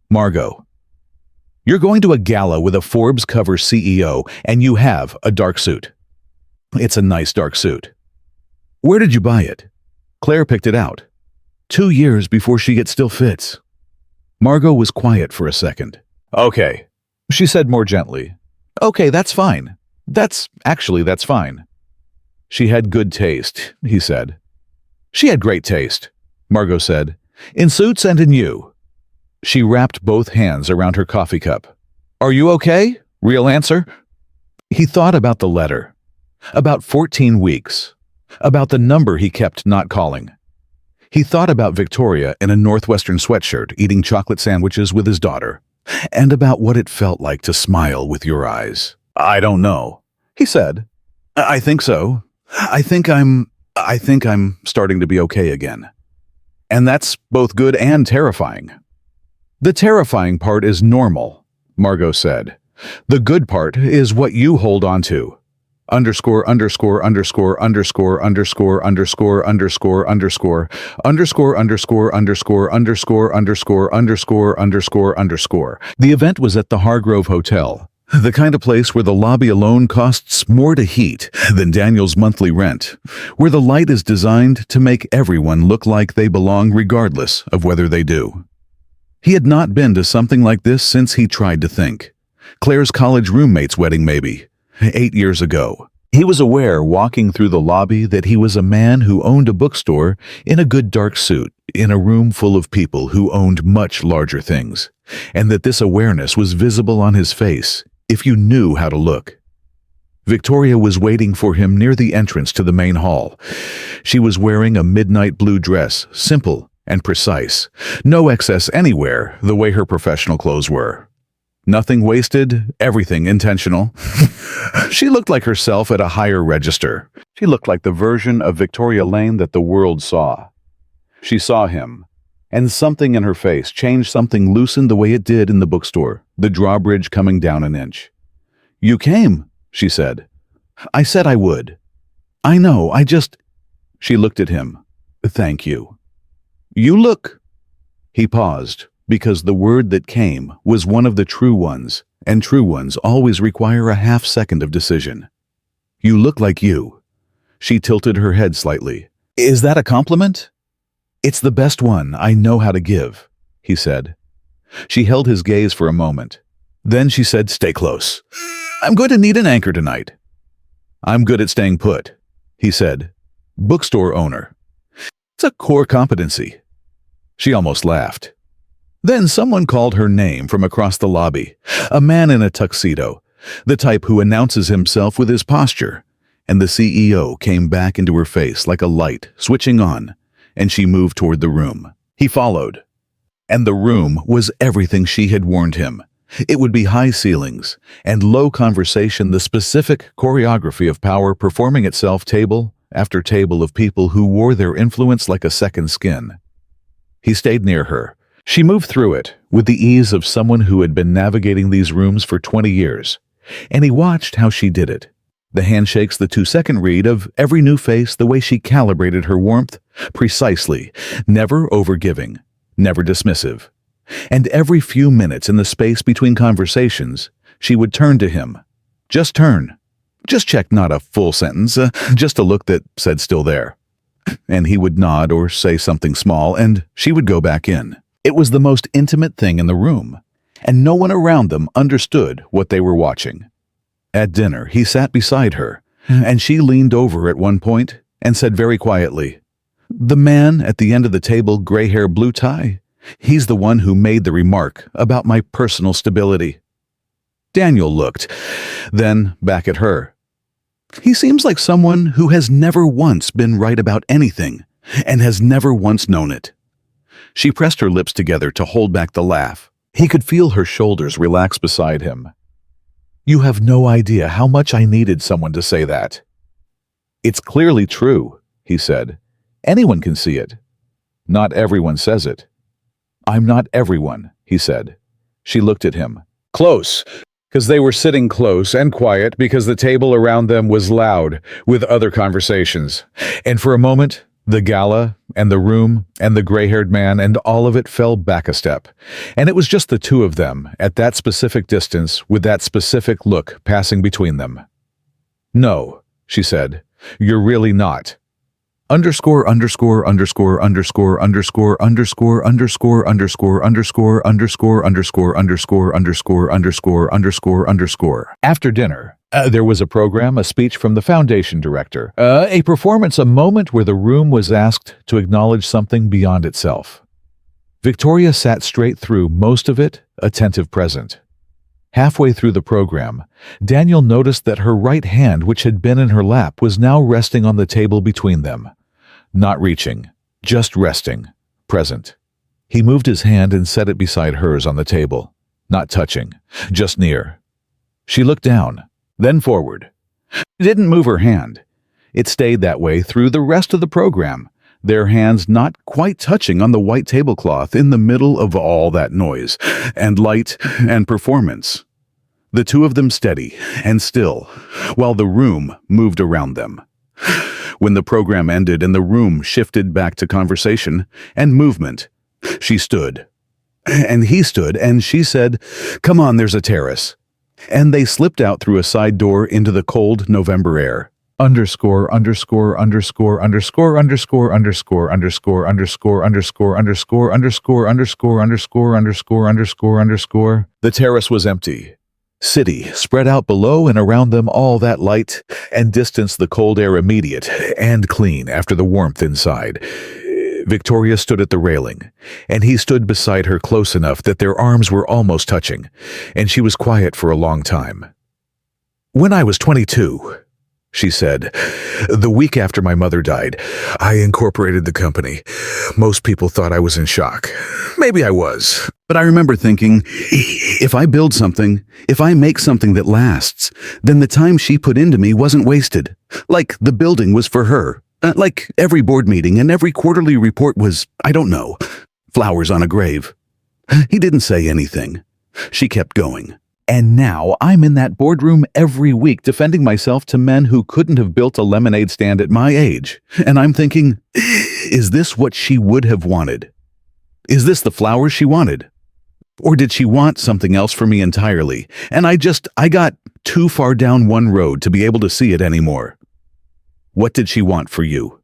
Margot. You're going to a gala with a Forbes cover CEO, and you have a dark suit. It's a nice dark suit. Where did you buy it? Claire picked it out. 2 years before she still fits. Margot was quiet for a second. Okay, she said more gently. Okay, that's fine. That's fine. She had good taste, he said. She had great taste, Margot said, in suits and in you. She wrapped both hands around her coffee cup. Are you okay? Real answer? He thought about the letter, about 14 weeks, about the number he kept not calling. He thought about Victoria in a Northwestern sweatshirt eating chocolate sandwiches with his daughter, and about what it felt like to smile with your eyes. I don't know, he said. I think so. I think I'm starting to be okay again. And that's both good and terrifying. The terrifying part is normal, Margot said. The good part is what you hold on to. Underscore underscore underscore underscore underscore underscore underscore underscore underscore underscore underscore underscore underscore underscore underscore underscore. The event was at the Hargrove Hotel, the kind of place where the lobby alone costs more to heat than Daniel's monthly rent, where the light is designed to make everyone look like they belong regardless of whether they do. He had not been to something like this since he tried to think. Claire's college roommate's wedding, maybe, 8 years ago. He was aware, walking through the lobby, that he was a man who owned a bookstore in a good dark suit, in a room full of people who owned much larger things, and that this awareness was visible on his face, if you knew how to look. Victoria was waiting for him near the entrance to the main hall. She was wearing a midnight blue dress, simple and precise. No excess anywhere, the way her professional clothes were. Nothing wasted, everything intentional. She looked like herself at a higher register. She looked like the version of Victoria Lane that the world saw. She saw him, and something in her face changed, something loosened the way it did in the bookstore, the drawbridge coming down an inch. You came, she said. I said I would. I know, She looked at him. Thank you. You look. He paused, because the word that came was one of the true ones, and true ones always require a half-second of decision. You look like you. She tilted her head slightly. Is that a compliment? It's the best one I know how to give, he said. She held his gaze for a moment. Then she said, stay close. I'm going to need an anchor tonight. I'm good at staying put, he said. Bookstore owner. It's a core competency. She almost laughed. Then someone called her name from across the lobby, a man in a tuxedo, the type who announces himself with his posture, and the CEO came back into her face like a light switching on, and she moved toward the room. He followed. And the room was everything she had warned him. It would be high ceilings and low conversation, the specific choreography of power performing itself table after table of people who wore their influence like a second skin. He stayed near her. She moved through it with the ease of someone who had been navigating these rooms for 20 years, and he watched how she did it. The handshakes, the 2-second read of every new face, the way she calibrated her warmth, precisely, never overgiving, never dismissive. And every few minutes in the space between conversations, she would turn to him. Just turn. Just check not a full sentence, just a look that said still there. And he would nod or say something small, and she would go back in. It was the most intimate thing in the room, and no one around them understood what they were watching. At dinner, he sat beside her, and she leaned over at one point and said very quietly, "The man at the end of the table, gray hair, blue tie, he's the one who made the remark about my personal stability." Daniel looked, then back at her. He seems like someone who has never once been right about anything and has never once known it. She pressed her lips together to hold back the laugh. He could feel her shoulders relax beside him. "You have no idea how much I needed someone to say that." "It's clearly true," he said. "Anyone can see it. Not everyone says it." "I'm not everyone," he said. She looked at him. Close, because they were sitting close and quiet because the table around them was loud with other conversations. And for a moment, the gala and the room and the gray-haired man and all of it fell back a step. And it was just the two of them at that specific distance with that specific look passing between them. "No," she said, "you're really not." Underscore underscore underscore underscore underscore underscore underscore underscore underscore underscore underscore underscore underscore underscore underscore underscore. After dinner, there was a program, a speech from the foundation director, a performance, a moment where the room was asked to acknowledge something beyond itself. Victoria sat straight through most of it, attentive present. Halfway through the program, Daniel noticed that her right hand, which had been in her lap, was now resting on the table between them. Not reaching, just resting, present. He moved his hand and set it beside hers on the table. Not touching, just near. She looked down, then forward. She didn't move her hand. It stayed that way through the rest of the program, their hands not quite touching on the white tablecloth in the middle of all that noise, and light, and performance. The two of them steady and still, while the room moved around them. When the program ended and the room shifted back to conversation and movement, she stood. And he stood, and she said, "Come on, there's a terrace." And they slipped out through a side door into the cold November air. Underscore underscore underscore underscore underscore underscore underscore underscore underscore underscore underscore underscore underscore underscore underscore underscore. The terrace was empty. City spread out below and around them, all that light and distance, the cold air immediate and clean after the warmth inside. Victoria stood at the railing, and he stood beside her close enough that their arms were almost touching, and she was quiet for a long time. "When I was 22, she said, "the week after my mother died, I incorporated the company. Most people thought I was in shock. Maybe I was. But I remember thinking, if I build something, if I make something that lasts, then the time she put into me wasn't wasted. Like the building was for her. Like every board meeting and every quarterly report was, I don't know, flowers on a grave." He didn't say anything. She kept going. "And now I'm in that boardroom every week defending myself to men who couldn't have built a lemonade stand at my age. And I'm thinking, is this what she would have wanted? Is this the flowers she wanted? Or did she want something else for me entirely? And I got too far down one road to be able to see it anymore." "What did she want for you?"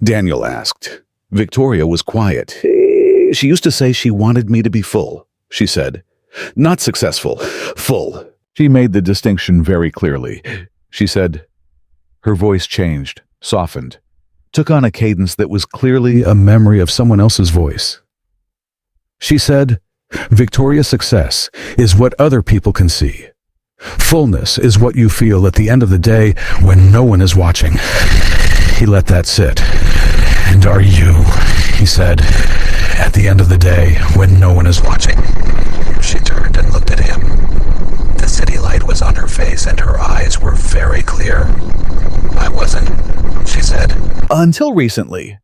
Daniel asked. Victoria was quiet. "She used to say she wanted me to be full," she said. "Not successful, full." She made the distinction very clearly. She said, her voice changed, softened, took on a cadence that was clearly a memory of someone else's voice. She said, "Victoria's success is what other people can see. Fullness is what you feel at the end of the day when no one is watching." He let that sit. "And are you," he said, "at the end of the day when no one is watching?" She turned and looked at him. The city light was on her face and her eyes were very clear. "I wasn't," she said. Until recently.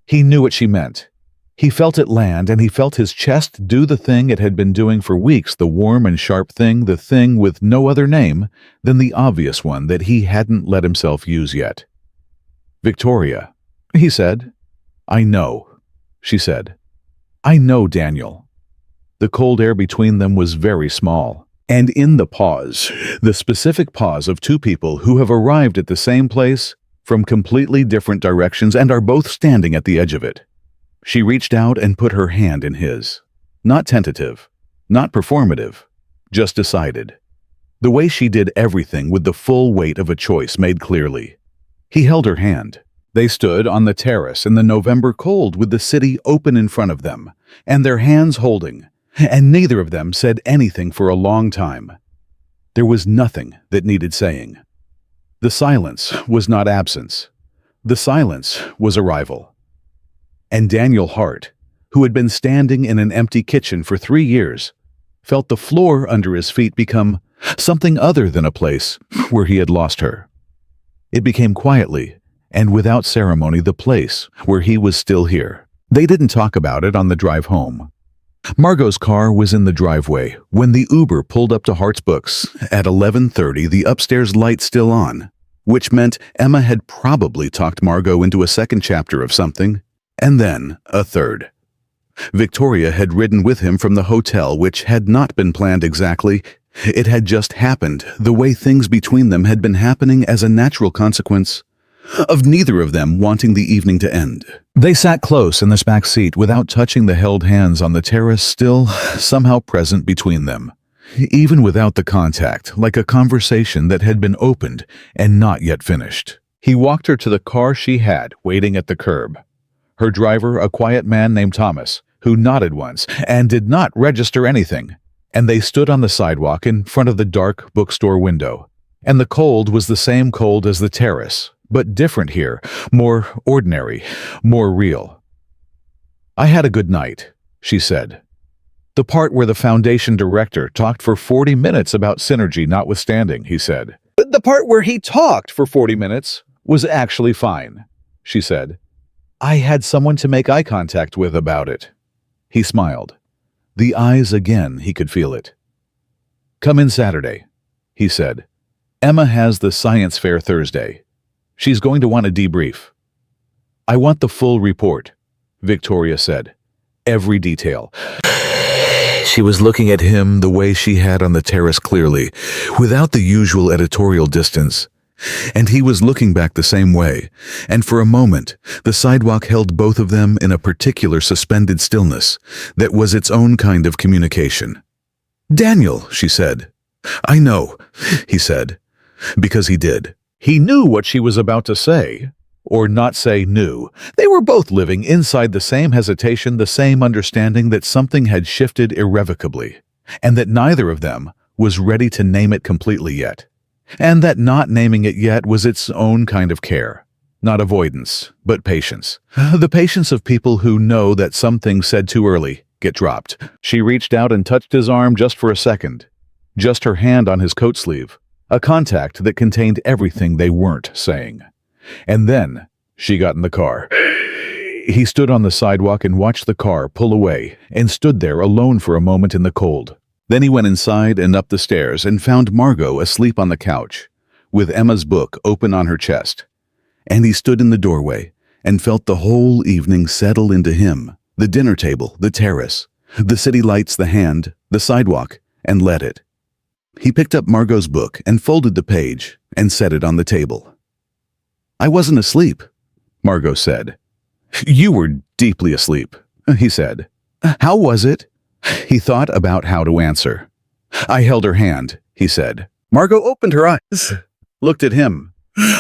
He knew what she meant. He felt it land, and he felt his chest do the thing it had been doing for weeks, the warm and sharp thing, the thing with no other name than the obvious one that he hadn't let himself use yet. "Victoria," he said. "I know," she said. "I know, Daniel." The cold air between them was very small, and in the pause, the specific pause of two people who have arrived at the same place from completely different directions and are both standing at the edge of it. She reached out and put her hand in his. Not tentative, not performative, just decided. The way she did everything with the full weight of a choice made clearly. He held her hand. They stood on the terrace in the November cold with the city open in front of them, and their hands holding, and neither of them said anything for a long time. There was nothing that needed saying. The silence was not absence. The silence was arrival. And Daniel Hart, who had been standing in an empty kitchen for 3 years, felt the floor under his feet become something other than a place where he had lost her. It became quietly and without ceremony the place where he was still here. They didn't talk about it on the drive home. Margot's car was in the driveway when the Uber pulled up to Hart's Books at 11:30, the upstairs light still on, which meant Emma had probably talked Margot into a second chapter of something, and then a third. Victoria had ridden with him from the hotel, which had not been planned exactly. It had just happened, the way things between them had been happening as a natural consequence of neither of them wanting the evening to end. They sat close in this back seat without touching the held hands on the terrace, still somehow present between them, even without the contact, like a conversation that had been opened and not yet finished. He walked her to the car she had waiting at the curb. Her driver, a quiet man named Thomas, who nodded once and did not register anything, and they stood on the sidewalk in front of the dark bookstore window. And the cold was the same cold as the terrace, but different here, more ordinary, more real. "I had a good night," she said. "The part where the foundation director talked for 40 minutes about synergy notwithstanding," he said. "The part where he talked for 40 minutes was actually fine," she said. "I had someone to make eye contact with about it." He smiled. The eyes again, he could feel it. "Come in Saturday," he said. "Emma has the science fair Thursday. She's going to want a debrief." "I want the full report," Victoria said. "Every detail." She was looking at him the way she had on the terrace clearly, without the usual editorial distance. And he was looking back the same way, and for a moment, the sidewalk held both of them in a particular suspended stillness that was its own kind of communication. "Daniel," she said. "I know," he said, because he did. He knew what she was about to say, or not say knew. They were both living inside the same hesitation, the same understanding that something had shifted irrevocably, and that neither of them was ready to name it completely yet. And that not naming it yet was its own kind of care. Not avoidance, but patience. The patience of people who know that some things said too early get dropped. She reached out and touched his arm just for a second. Just her hand on his coat sleeve. A contact that contained everything they weren't saying. And then she got in the car. He stood on the sidewalk and watched the car pull away and stood there alone for a moment in the cold. Then he went inside and up the stairs and found Margot asleep on the couch, with Emma's book open on her chest. And he stood in the doorway and felt the whole evening settle into him, the dinner table, the terrace, the city lights, the hand, the sidewalk, and let it. He picked up Margot's book and folded the page and set it on the table. "I wasn't asleep," Margot said. "You were deeply asleep," he said. "How was it?" He thought about how to answer. "I held her hand," he said. Margot opened her eyes, looked at him.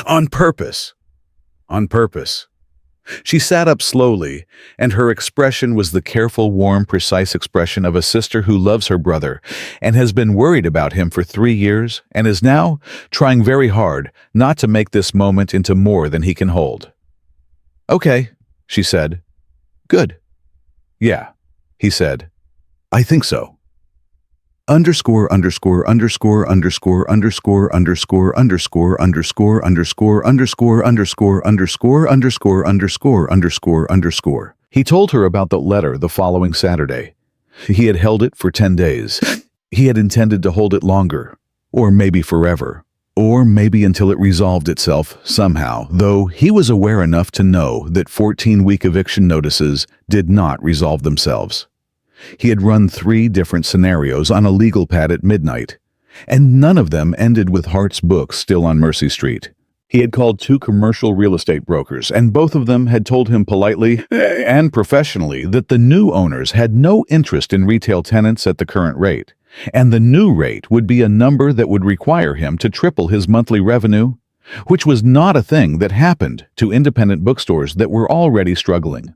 "On purpose. On purpose." She sat up slowly, and her expression was the careful, warm, precise expression of a sister who loves her brother and has been worried about him for 3 years and is now trying very hard not to make this moment into more than he can hold. "Okay," she said. "Good." "Yeah," he said. "I think so." Underscore underscore underscore underscore underscore underscore underscore underscore underscore underscore underscore underscore underscore underscore underscore underscore. He told her about the letter the following Saturday. He had held it for 10 days. He had intended to hold it longer, or maybe forever, or maybe until it resolved itself somehow, though he was aware enough to know that 14-week eviction notices did not resolve themselves. He had run 3 different scenarios on a legal pad at midnight, and none of them ended with Hart's Books still on Mercy Street. He had called 2 commercial real estate brokers, and both of them had told him politely and professionally that the new owners had no interest in retail tenants at the current rate, And the new rate would be a number that would require him to triple his monthly revenue, which was not a thing that happened to independent bookstores that were already struggling.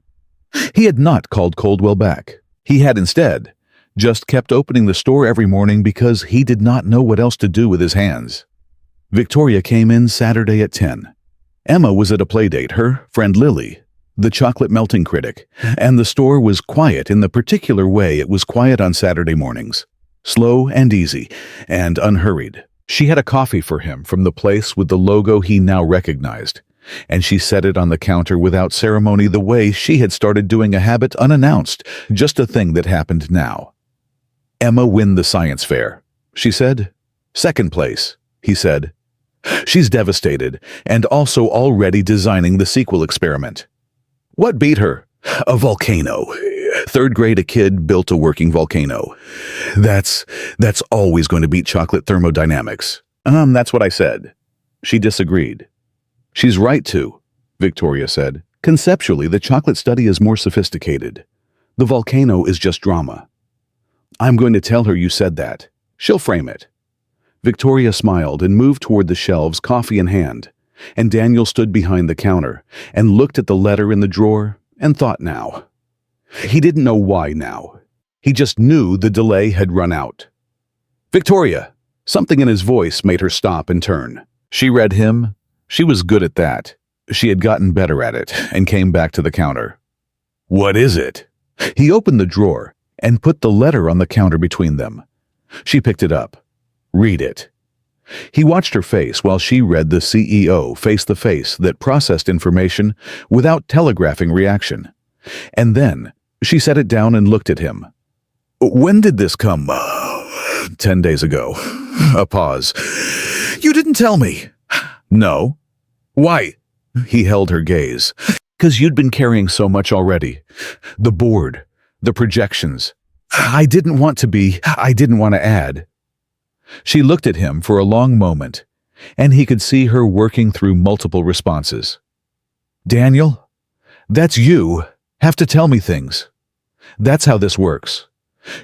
He had not called Coldwell back. He had instead just kept opening the store every morning because he did not know what else to do with his hands. Victoria came in Saturday at 10. Emma was at a playdate, her friend Lily, the chocolate melting critic, and the store was quiet in the particular way it was quiet on Saturday mornings. Slow and easy and unhurried. She had a coffee for him from the place with the logo he now recognized, and she set it on the counter without ceremony the way she had started doing a habit unannounced, just a thing that happened now. Emma win the science fair, she said. Second place, he said. She's devastated and also already designing the sequel experiment. What beat her? A volcano. Third grade, a kid built a working volcano. That's always going to beat chocolate thermodynamics. That's what I said. She disagreed. She's right to, Victoria said. Conceptually, the chocolate study is more sophisticated. The volcano is just drama. I'm going to tell her you said that. She'll frame it. Victoria smiled and moved toward the shelves, coffee in hand, and Daniel stood behind the counter and looked at the letter in the drawer and thought now. He didn't know why now. He just knew the delay had run out. Victoria! Something in his voice made her stop and turn. She read him. She was good at that. She had gotten better at it and came back to the counter. What is it? He opened the drawer and put the letter on the counter between them. She picked it up. Read it. He watched her face while she read the CEO face-to-face that processed information without telegraphing reaction. And then she set it down and looked at him. When did this come? 10 days ago. A pause. You didn't tell me. No. Why? He held her gaze. 'Cause you'd been carrying so much already. The board, the projections. I didn't want to add. She looked at him for a long moment, and he could see her working through multiple responses. Daniel, that's you. Have to tell me things. That's how this works.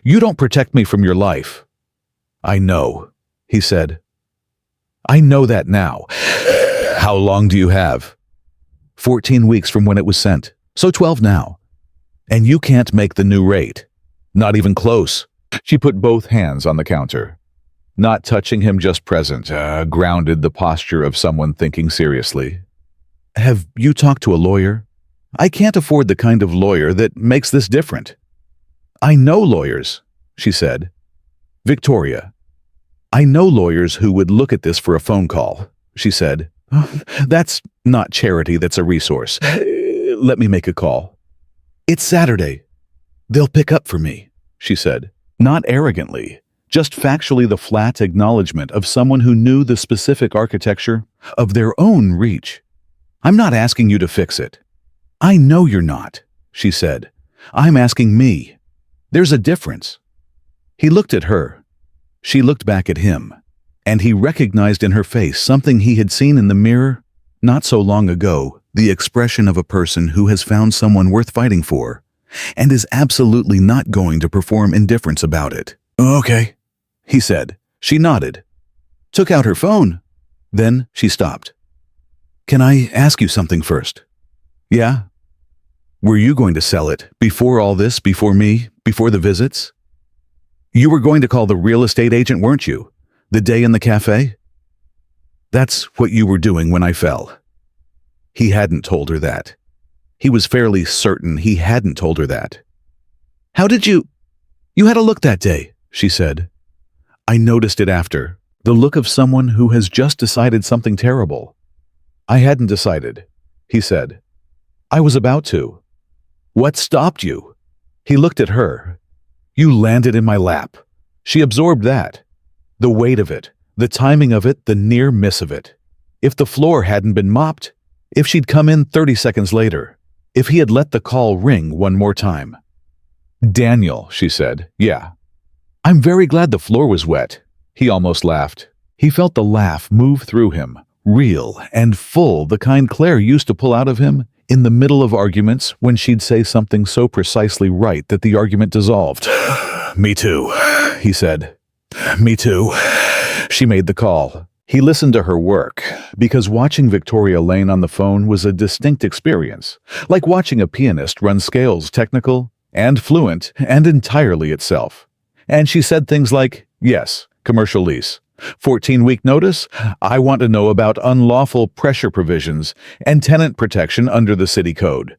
You don't protect me from your life. I know, he said. I know that now. How long do you have? 14 weeks from when it was sent, so 12 now. And you can't make the new rate. Not even close. She put both hands on the counter. Not touching him, just present, grounded, the posture of someone thinking seriously. Have you talked to a lawyer? I can't afford the kind of lawyer that makes this different. I know lawyers, she said. Victoria, I know lawyers who would look at this for a phone call, she said. That's not charity, that's a resource. Let me make a call. It's Saturday. They'll pick up for me, she said. Not arrogantly, just factually the flat acknowledgement of someone who knew the specific architecture of their own reach. I'm not asking you to fix it. I know you're not, she said. I'm asking me. There's a difference. He looked at her. She looked back at him, and he recognized in her face something he had seen in the mirror not so long ago, the expression of a person who has found someone worth fighting for and is absolutely not going to perform indifference about it. Okay, he said. She nodded, took out her phone. Then she stopped. Can I ask you something first? Yeah? Were you going to sell it before all this, before me, before the visits? You were going to call the real estate agent, weren't you? The day in the cafe? That's what you were doing when I fell. He hadn't told her that. He was fairly certain he hadn't told her that. How did you... You had a look that day, she said. I noticed it after. The look of someone who has just decided something terrible. I hadn't decided, he said. I was about to. What stopped you? He looked at her. You landed in my lap. She absorbed that. The weight of it, the timing of it, the near miss of it. If the floor hadn't been mopped, if she'd come in 30 seconds later, if he had let the call ring one more time. Daniel, she said, yeah. I'm very glad the floor was wet. He almost laughed. He felt the laugh move through him, real and full, the kind Claire used to pull out of him in the middle of arguments when she'd say something so precisely right that the argument dissolved. Me too, he said. Me too. She made the call. He listened to her work, because watching Victoria Lane on the phone was a distinct experience, like watching a pianist run scales technical and fluent and entirely itself. And she said things like, yes, commercial lease. 14-week notice? I want to know about unlawful pressure provisions and tenant protection under the city code.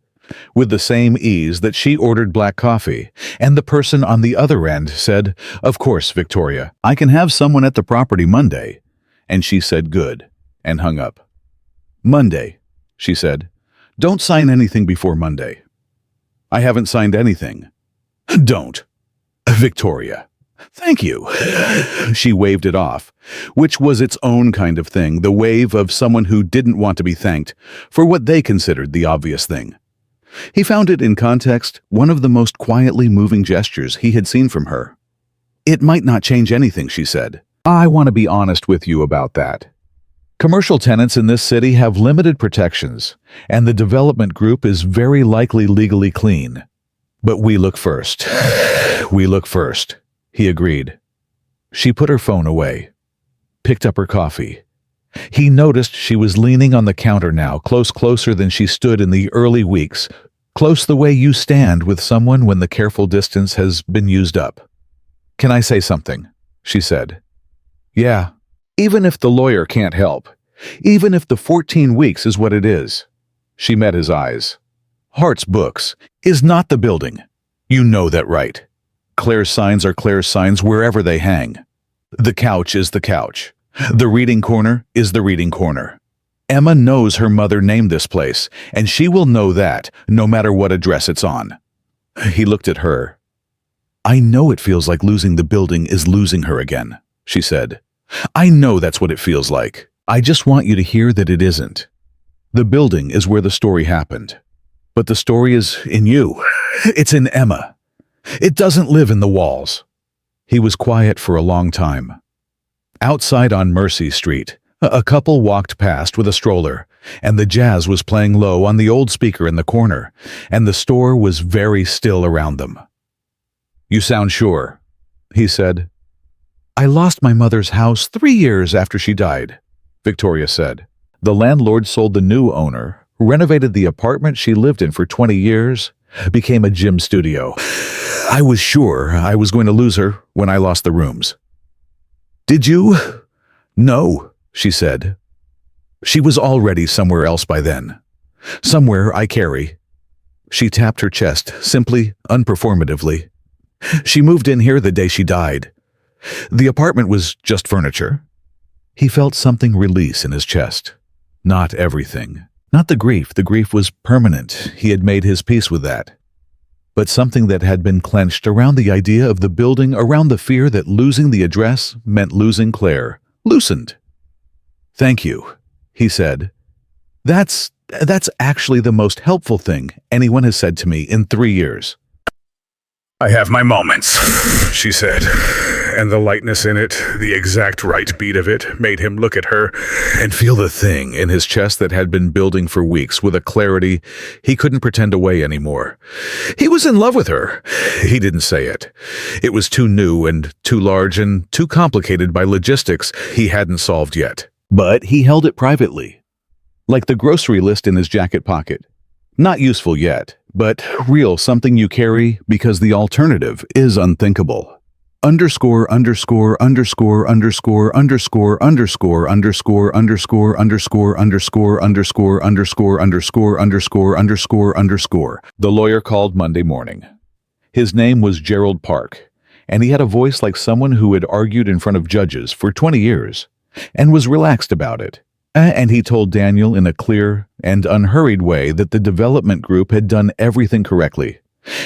With the same ease that she ordered black coffee, and the person on the other end said, of course, Victoria, I can have someone at the property Monday. And she said good, and hung up. Monday, she said. Don't sign anything before Monday. I haven't signed anything. Don't. Victoria. Thank you. She waved it off, which was its own kind of thing, the wave of someone who didn't want to be thanked for what they considered the obvious thing. He found it in context one of the most quietly moving gestures he had seen from her. It might not change anything, she said. I want to be honest with you about that. Commercial tenants in this city have limited protections, and the development group is very likely legally clean. But we look first. We look first, he agreed. She put her phone away, picked up her coffee. He noticed she was leaning on the counter now, closer than she stood in the early weeks, close the way you stand with someone when the careful distance has been used up. Can I say something? She said. Yeah, even if the lawyer can't help, even if the 14 weeks is what it is. She met his eyes. Hart's books is not the building. You know that, right? Claire's signs are Claire's signs wherever they hang. The couch is the couch. The reading corner is the reading corner. Emma knows her mother named this place, and she will know that no matter what address it's on. He looked at her. I know it feels like losing the building is losing her again, she said. I know that's what it feels like. I just want you to hear that it isn't. The building is where the story happened. But the story is in you. It's in Emma. It doesn't live in the walls. He was quiet for a long time. Outside on Mercy Street, a couple walked past with a stroller, and the jazz was playing low on the old speaker in the corner, and the store was very still around them. You sound sure, he said. I lost my mother's house 3 years after she died, Victoria said. The landlord sold the new owner, renovated the apartment she lived in for 20 years, became a gym studio. I was sure I was going to lose her when I lost the rooms. Did you? No, she said. She was already somewhere else by then. Somewhere I carry. She tapped her chest, simply, unperformatively. She moved in here the day she died. The apartment was just furniture. He felt something release in his chest. Not everything. Not the grief. The grief was permanent. He had made his peace with that. But something that had been clenched around the idea of the building, around the fear that losing the address meant losing Claire, loosened. Thank you, he said. That's actually the most helpful thing anyone has said to me in 3 years. I have my moments, she said, and the lightness in it, the exact right beat of it, made him look at her and feel the thing in his chest that had been building for weeks with a clarity he couldn't pretend away anymore. He was in love with her. He didn't say it. It was too new and too large and too complicated by logistics he hadn't solved yet. But he held it privately, like the grocery list in his jacket pocket. Not useful yet, but real, something you carry because the alternative is unthinkable. Underscore, underscore, underscore, underscore, underscore, underscore, underscore, underscore, underscore, underscore, underscore, underscore, underscore, underscore, underscore, underscore. The lawyer called Monday morning. His name was Gerald Park, and he had a voice like someone who had argued in front of judges for 20 years, and was relaxed about it. And he told Daniel in a clear and unhurried way that the development group had done everything correctly,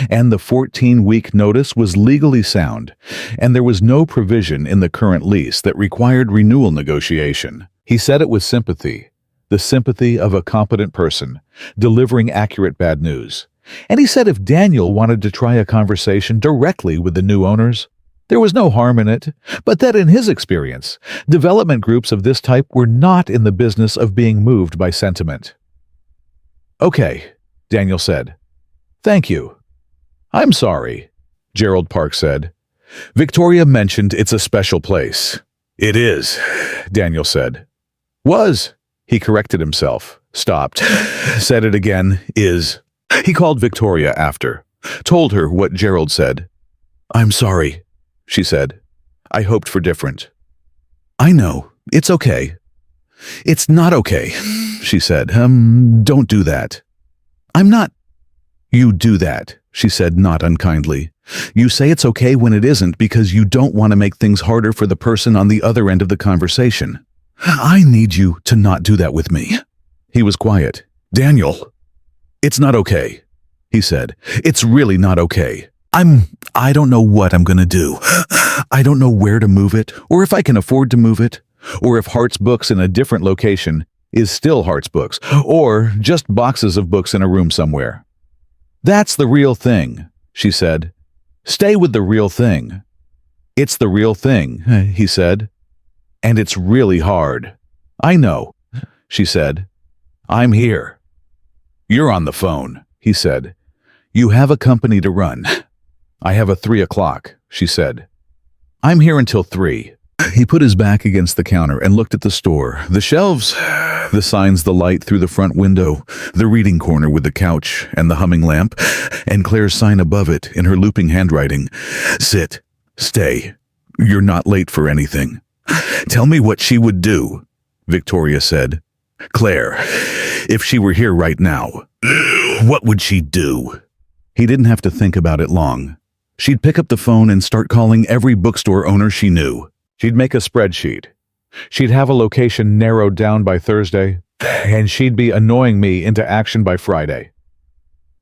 and the 14-week notice was legally sound, and there was no provision in the current lease that required renewal negotiation. He said it with sympathy, the sympathy of a competent person, delivering accurate bad news. And he said if Daniel wanted to try a conversation directly with the new owners, there was no harm in it, but that in his experience, development groups of this type were not in the business of being moved by sentiment. Okay, Daniel said. Thank you. I'm sorry, Gerald Park said. Victoria mentioned it's a special place. It is, Daniel said. Was. He corrected himself, stopped, said it again, is. He called Victoria after, told her what Gerald said. I'm sorry, she said. I hoped for different. I know, it's okay. It's not okay, she said. Don't do that. I'm not. You do that, she said, not unkindly. You say it's okay when it isn't because you don't want to make things harder for the person on the other end of the conversation. I need you to not do that with me. He was quiet. Daniel, it's not okay, he said. It's really not okay. I don't know what I'm gonna do. I don't know where to move it, or if I can afford to move it, or if Hart's books in a different location is still Hart's books, or just boxes of books in a room somewhere. That's the real thing, she said. Stay with the real thing. It's the real thing, he said. And it's really hard. I know, she said. I'm here. You're on the phone, he said. You have a company to run. I have a 3 o'clock, she said. I'm here until 3. He put his back against the counter and looked at the store, the shelves, the signs, the light through the front window, the reading corner with the couch and the humming lamp, and Claire's sign above it in her looping handwriting. Sit. Stay. You're not late for anything. Tell me what she would do, Victoria said. Claire, if she were here right now, what would she do? He didn't have to think about it long. She'd pick up the phone and start calling every bookstore owner she knew. She'd make a spreadsheet. She'd have a location narrowed down by Thursday, and she'd be annoying me into action by Friday.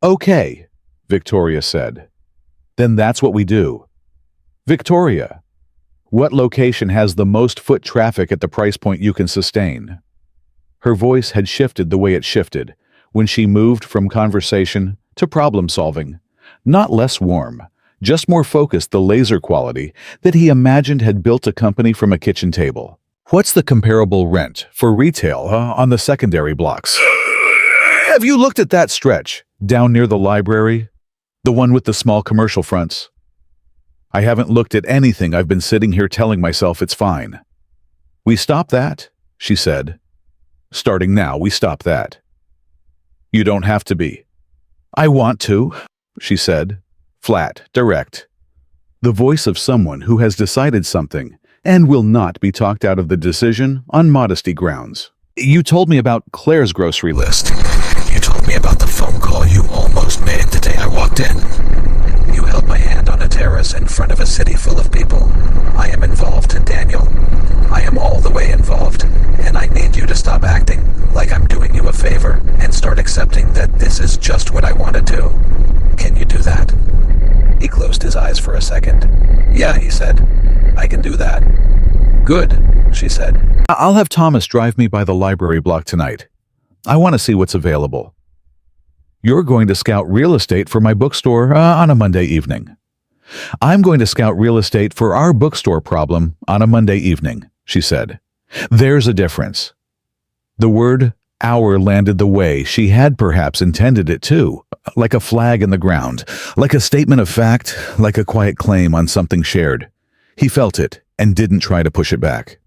Okay, Victoria said. Then that's what we do. Victoria, what location has the most foot traffic at the price point you can sustain? Her voice had shifted the way it shifted when she moved from conversation to problem solving, not less warm, just more focused, the laser quality that he imagined had built a company from a kitchen table. What's the comparable rent for retail on the secondary blocks? Have you looked at that stretch down near the library? The one with the small commercial fronts? I haven't looked at anything. I've been sitting here telling myself it's fine. We stop that, she said. Starting now, we stop that. You don't have to be. I want to, she said. Flat, direct. The voice of someone who has decided something and will not be talked out of the decision on modesty grounds. You told me about Claire's grocery list. You told me about the phone call you almost made the day I walked in. You held my hand on a terrace in front of a city full of people. I am involved, Daniel. I am all the way involved, and I need you to stop acting like I'm doing you a favor and start accepting that this is just what I want to do. Can you do that? He closed his eyes for a second. Yeah, he said. I can do that. Good, she said. I'll have Thomas drive me by the library block tonight. I want to see what's available. You're going to scout real estate for my bookstore on a Monday evening. I'm going to scout real estate for our bookstore problem on a Monday evening, she said. There's a difference. The word "our" landed the way she had perhaps intended it to, like a flag in the ground, like a statement of fact, like a quiet claim on something shared. He felt it and didn't try to push it back.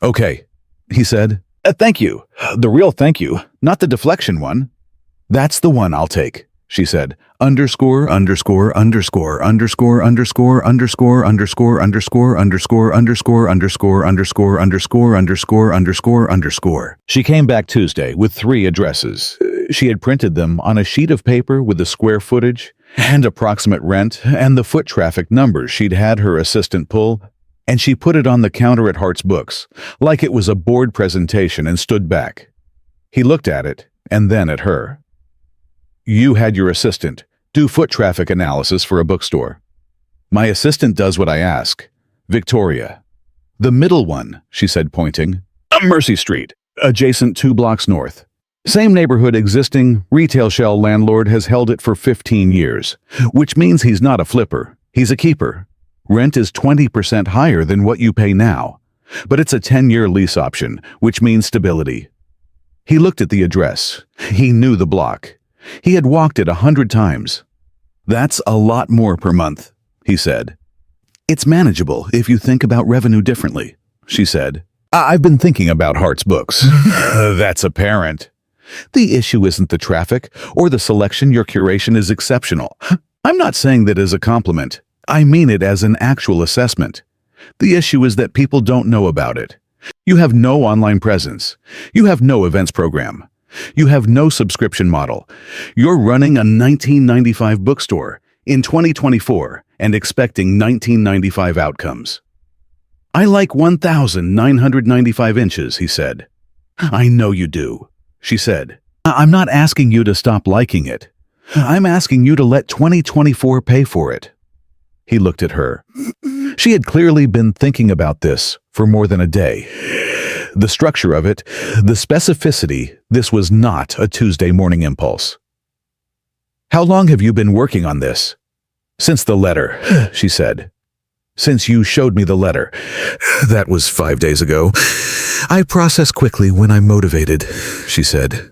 Okay, he said. Thank you. The real thank you, not the deflection one. That's the one I'll take, she said. Underscore, underscore, underscore, underscore, underscore, underscore, underscore, underscore, underscore, underscore, underscore, underscore, underscore, underscore, underscore, underscore. She came back Tuesday with 3 addresses. She had printed them on a sheet of paper with the square footage and approximate rent and the foot traffic numbers she'd had her assistant pull, and she put it on the counter at Hart's Books, like it was a board presentation, and stood back. He looked at it and then at her. You had your assistant do foot traffic analysis for a bookstore. My assistant does what I ask. Victoria. The middle one, she said, pointing. Mercy Street, adjacent 2 blocks north. Same neighborhood, existing retail shell landlord has held it for 15 years, which means he's not a flipper. He's a keeper. Rent is 20% higher than what you pay now, but it's a 10-year lease option, which means stability. He looked at the address. He knew the block. He had walked it 100 times. That's a lot more per month, he said. It's manageable if you think about revenue differently, she said. I've been thinking about Hart's books. That's apparent. The issue isn't the traffic or the selection. Your curation is exceptional. I'm not saying that as a compliment. I mean it as an actual assessment. The issue is that people don't know about it. You have no online presence. You have no events program. You have no subscription model. You're running a 1995 bookstore in 2024 and expecting 1995 outcomes. I like 1,995 inches, he said. I know you do, she said. I'm not asking you to stop liking it. I'm asking you to let 2024 pay for it. He looked at her. She had clearly been thinking about this for more than a day. The structure of it, the specificity, this was not a Tuesday morning impulse. How long have you been working on this? Since the letter, she said. Since you showed me the letter. That was 5 days ago. I process quickly when I'm motivated, she said.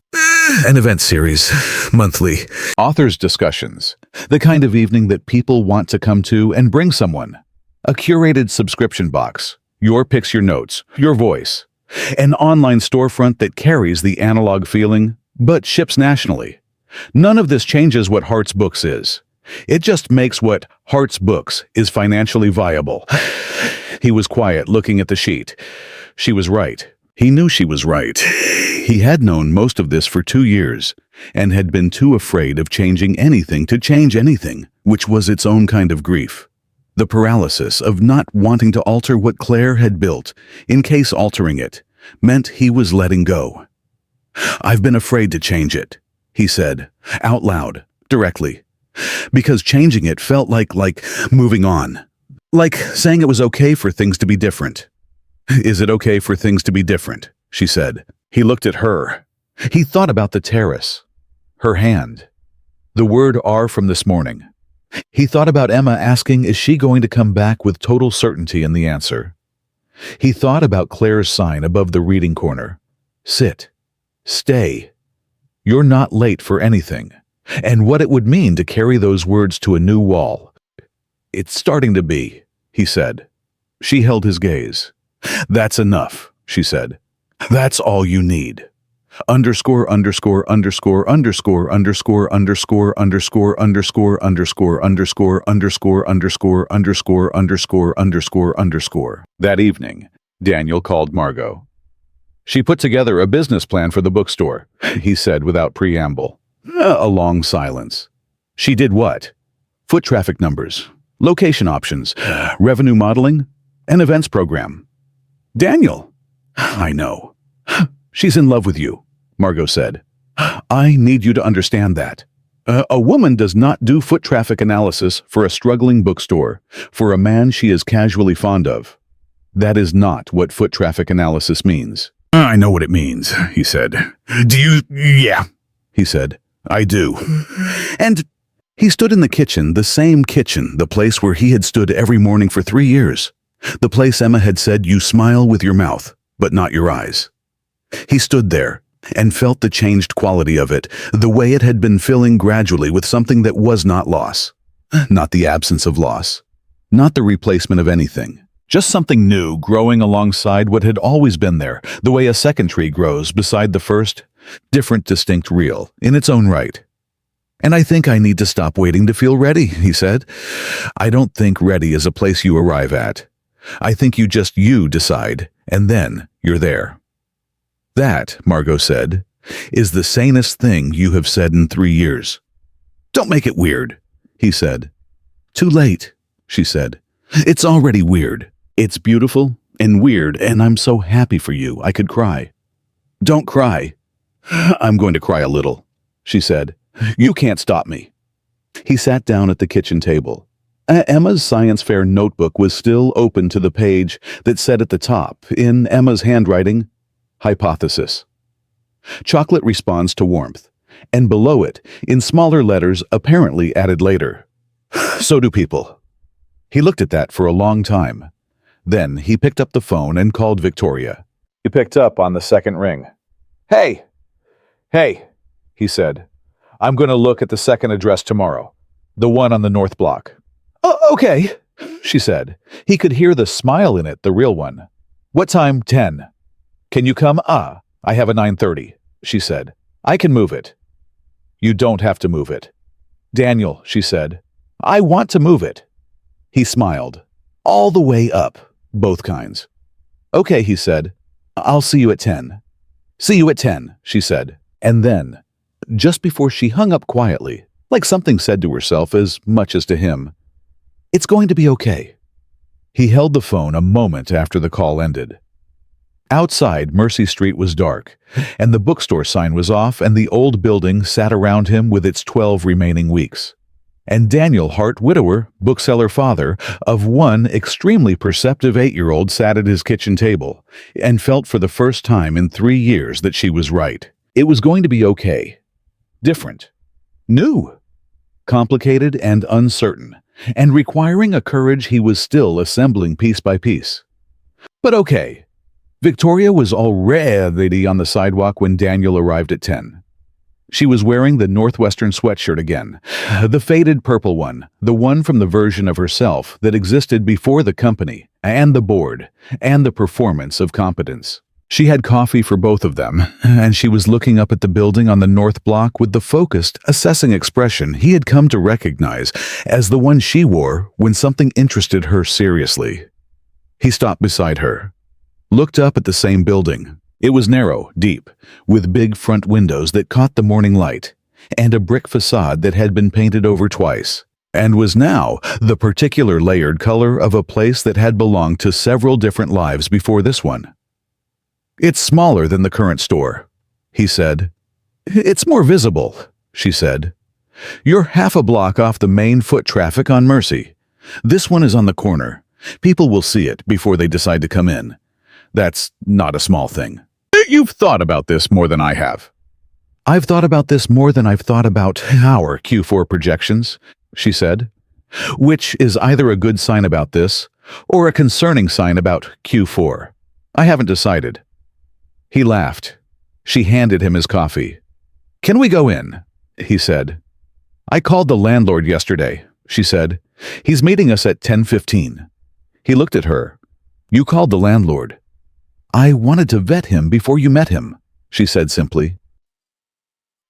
An event series, monthly. Authors' discussions, the kind of evening that people want to come to and bring someone. A curated subscription box, your picks, your notes, your voice. An online storefront that carries the analog feeling, but ships nationally. None of this changes what Hart's Books is. It just makes what Hart's Books is financially viable. He was quiet, looking at the sheet. She was right. He knew she was right. He had known most of this for 2 years, and had been too afraid of changing anything to change anything, which was its own kind of grief. The paralysis of not wanting to alter what Claire had built, in case altering it, meant he was letting go. I've been afraid to change it, he said, out loud, directly. Because changing it felt like moving on. Like saying it was okay for things to be different. Is it okay for things to be different? She said. He looked at her. He thought about the terrace. Her hand. The word R from this morning. He thought about Emma asking, is she going to come back with total certainty in the answer? He thought about Claire's sign above the reading corner. Sit. Stay. You're not late for anything. And what it would mean to carry those words to a new wall. It's starting to be, he said. She held his gaze. That's enough, she said. That's all you need. Underscore, underscore, underscore, underscore, underscore, underscore, underscore, underscore, underscore, underscore, underscore, underscore, underscore, underscore, underscore, underscore. That evening, Daniel called Margot. She put together a business plan for the bookstore, he said without preamble. A long silence. She did what? Foot traffic numbers, location options, revenue modeling, an events program. Daniel. I know. She's in love with you, Margot said. I need you to understand that. A woman does not do foot traffic analysis for a struggling bookstore, for a man she is casually fond of. That is not what foot traffic analysis means. I know what it means, he said. Do you? Yeah, he said. I do. And he stood in the kitchen, the same kitchen, the place where he had stood every morning for 3 years. The place Emma had said, you smile with your mouth, but not your eyes. He stood there and felt the changed quality of it, the way it had been filling gradually with something that was not loss. Not the absence of loss. Not the replacement of anything. Just something new growing alongside what had always been there, the way a second tree grows beside the first. Different, distinct, real, in its own right. And I think I need to stop waiting to feel ready, he said. I don't think ready is a place you arrive at. I think you decide, and then you're there. That, Margot said, is the sanest thing you have said in 3 years. Don't make it weird, he said. Too late, she said. It's already weird. It's beautiful and weird, and I'm so happy for you, I could cry. Don't cry. I'm going to cry a little, she said. You can't stop me. He sat down at the kitchen table. Emma's science fair notebook was still open to the page that said at the top, in Emma's handwriting, hypothesis. Chocolate responds to warmth, and below it, in smaller letters apparently added later. So do people. He looked at that for a long time. Then he picked up the phone and called Victoria. He picked up on the second ring. Hey, he said. I'm going to look at the second address tomorrow. The one on the North Block. Oh, okay, she said. He could hear the smile in it, the real one. What time? 10. Can you come? I have a 9:30, she said. I can move it. You don't have to move it. Daniel, she said. I want to move it. He smiled. All the way up, both kinds. Okay, he said. I'll see you at 10. See you at 10, she said. And then, just before she hung up quietly, like something said to herself as much as to him, it's going to be okay. He held the phone a moment after the call ended. Outside, Mercy Street was dark, and the bookstore sign was off, and the old building sat around him with its 12 remaining weeks. And Daniel Hart, widower, bookseller father, of one extremely perceptive 8-year-old sat at his kitchen table, and felt for the first time in 3 years that she was right. It was going to be okay. Different. New. Complicated and uncertain, and requiring a courage he was still assembling piece by piece. But okay. Victoria was already on the sidewalk when Daniel arrived at 10. She was wearing the Northwestern sweatshirt again, the faded purple one, the one from the version of herself that existed before the company and the board and the performance of competence. She had coffee for both of them, and she was looking up at the building on the north block with the focused, assessing expression he had come to recognize as the one she wore when something interested her seriously. He stopped beside her, looked up at the same building. It was narrow, deep, with big front windows that caught the morning light, and a brick facade that had been painted over twice, and was now the particular layered color of a place that had belonged to several different lives before this one. It's smaller than the current store, he said. It's more visible, she said. You're half a block off the main foot traffic on Mercy. This one is on the corner. People will see it before they decide to come in. That's not a small thing. You've thought about this more than I have. I've thought about this more than I've thought about our Q4 projections, she said, which is either a good sign about this or a concerning sign about Q4. I haven't decided. He laughed. She handed him his coffee. Can we go in? He said. I called the landlord yesterday, she said. He's meeting us at 10:15. He looked at her. You called the landlord. I wanted to vet him before you met him, she said simply.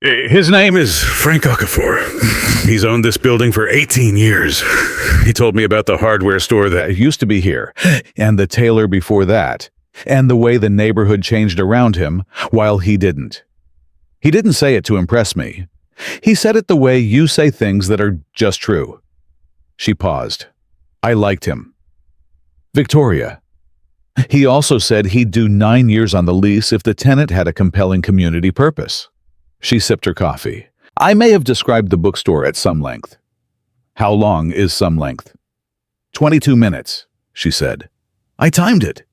His name is Frank Okafor. He's owned this building for 18 years. He told me about the hardware store that used to be here, and the tailor before that, and the way the neighborhood changed around him while he didn't. He didn't say it to impress me. He said it the way you say things that are just true. She paused. I liked him. Victoria. He also said he'd do 9 years on the lease if the tenant had a compelling community purpose. She sipped her coffee. I may have described the bookstore at some length. How long is some length? 22 minutes, she said. I timed it.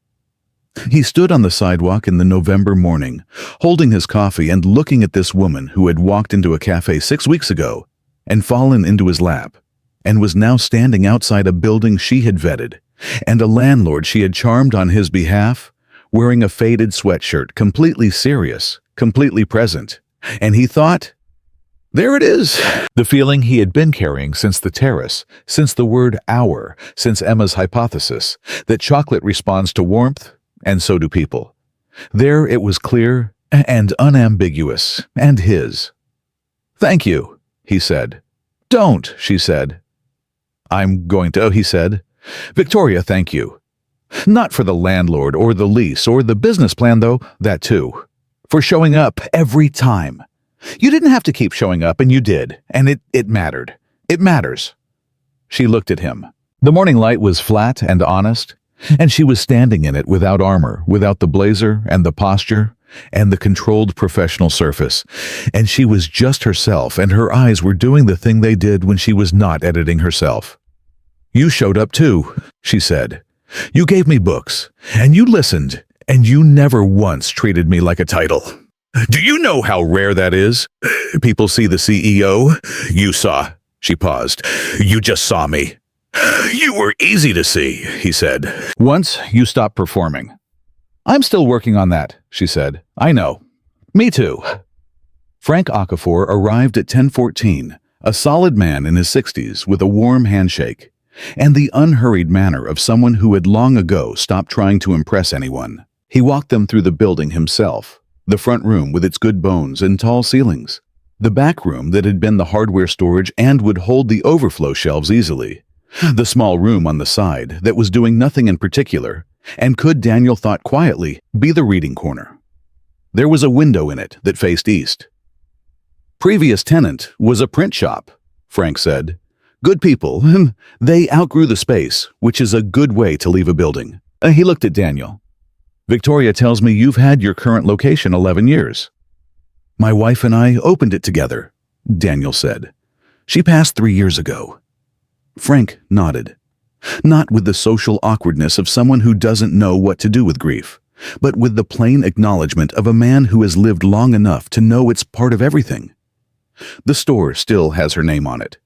He stood on the sidewalk in the November morning, holding his coffee and looking at this woman who had walked into a café 6 weeks ago and fallen into his lap, and was now standing outside a building she had vetted, and a landlord she had charmed on his behalf, wearing a faded sweatshirt, completely serious, completely present. And he thought, there it is, the feeling he had been carrying since the terrace, since the word hour, since Emma's hypothesis, that chocolate responds to warmth, and so do people. There it was clear and unambiguous, and his. Thank you, he said. Don't, she said. I'm going to, he said. Victoria, thank you. Not for the landlord or the lease or the business plan, though, that too. For showing up every time. You didn't have to keep showing up, and you did, and it mattered. It matters. She looked at him. The morning light was flat and honest, and she was standing in it without armor, without the blazer and the posture and the controlled professional surface, and she was just herself, and her eyes were doing the thing they did when she was not editing herself. You showed up too, she said. You gave me books, and you listened, and you never once treated me like a title. Do you know how rare that is? People see the CEO. You saw. She paused. You just saw me. You were easy to see, he said. Once you stopped performing. I'm still working on that, she said. I know. Me too. Frank Okafor arrived at 10:14, a solid man in his 60s with a warm handshake. and the unhurried manner of someone who had long ago stopped trying to impress anyone. He walked them through the building himself, the front room with its good bones and tall ceilings, the back room that had been the hardware storage and would hold the overflow shelves easily, the small room on the side that was doing nothing in particular and could, Daniel thought quietly, be the reading corner. There was a window in it that faced east. Previous tenant was a print shop, Frank said. Good people, they outgrew the space, which is a good way to leave a building. He looked at Daniel. Victoria tells me you've had your current location 11 years. My wife and I opened it together, Daniel said. She passed 3 years ago. Frank nodded. Not with the social awkwardness of someone who doesn't know what to do with grief, but with the plain acknowledgement of a man who has lived long enough to know it's part of everything. The store still has her name on it.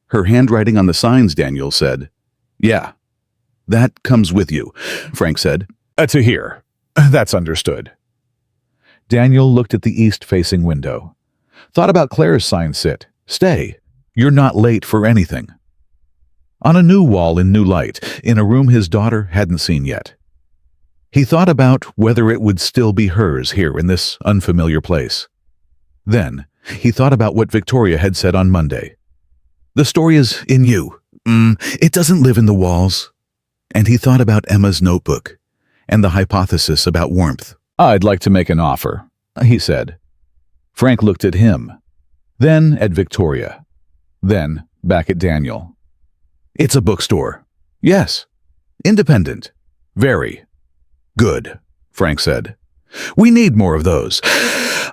Her handwriting on the signs, Daniel said. Yeah, that comes with you, Frank said. To here. That's understood. Daniel looked at the east-facing window. Thought about Claire's sign sit. Stay. You're not late for anything. On a new wall in new light, in a room his daughter hadn't seen yet. He thought about whether it would still be hers here in this unfamiliar place. Then, he thought about what Victoria had said on Monday. The story is in you. It doesn't live in the walls. And he thought about Emma's notebook and the hypothesis about warmth. I'd like to make an offer, he said. Frank looked at him, then at Victoria, then back at Daniel. It's a bookstore. Yes. Independent. Very. Good, Frank said. We need more of those.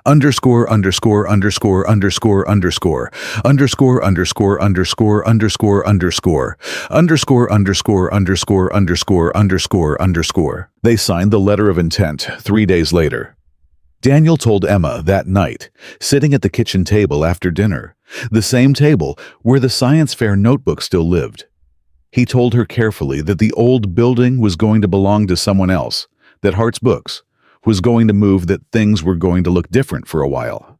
Underscore, underscore, underscore, underscore, underscore, underscore, underscore, underscore, underscore, underscore, underscore, underscore, underscore, underscore, underscore, underscore. They signed the letter of intent 3 days later. Daniel told Emma that night, sitting at the kitchen table after dinner, the same table where the science fair notebook still lived. He told her carefully that the old building was going to belong to someone else, that Hart's Books was going to move, that things were going to look different for a while.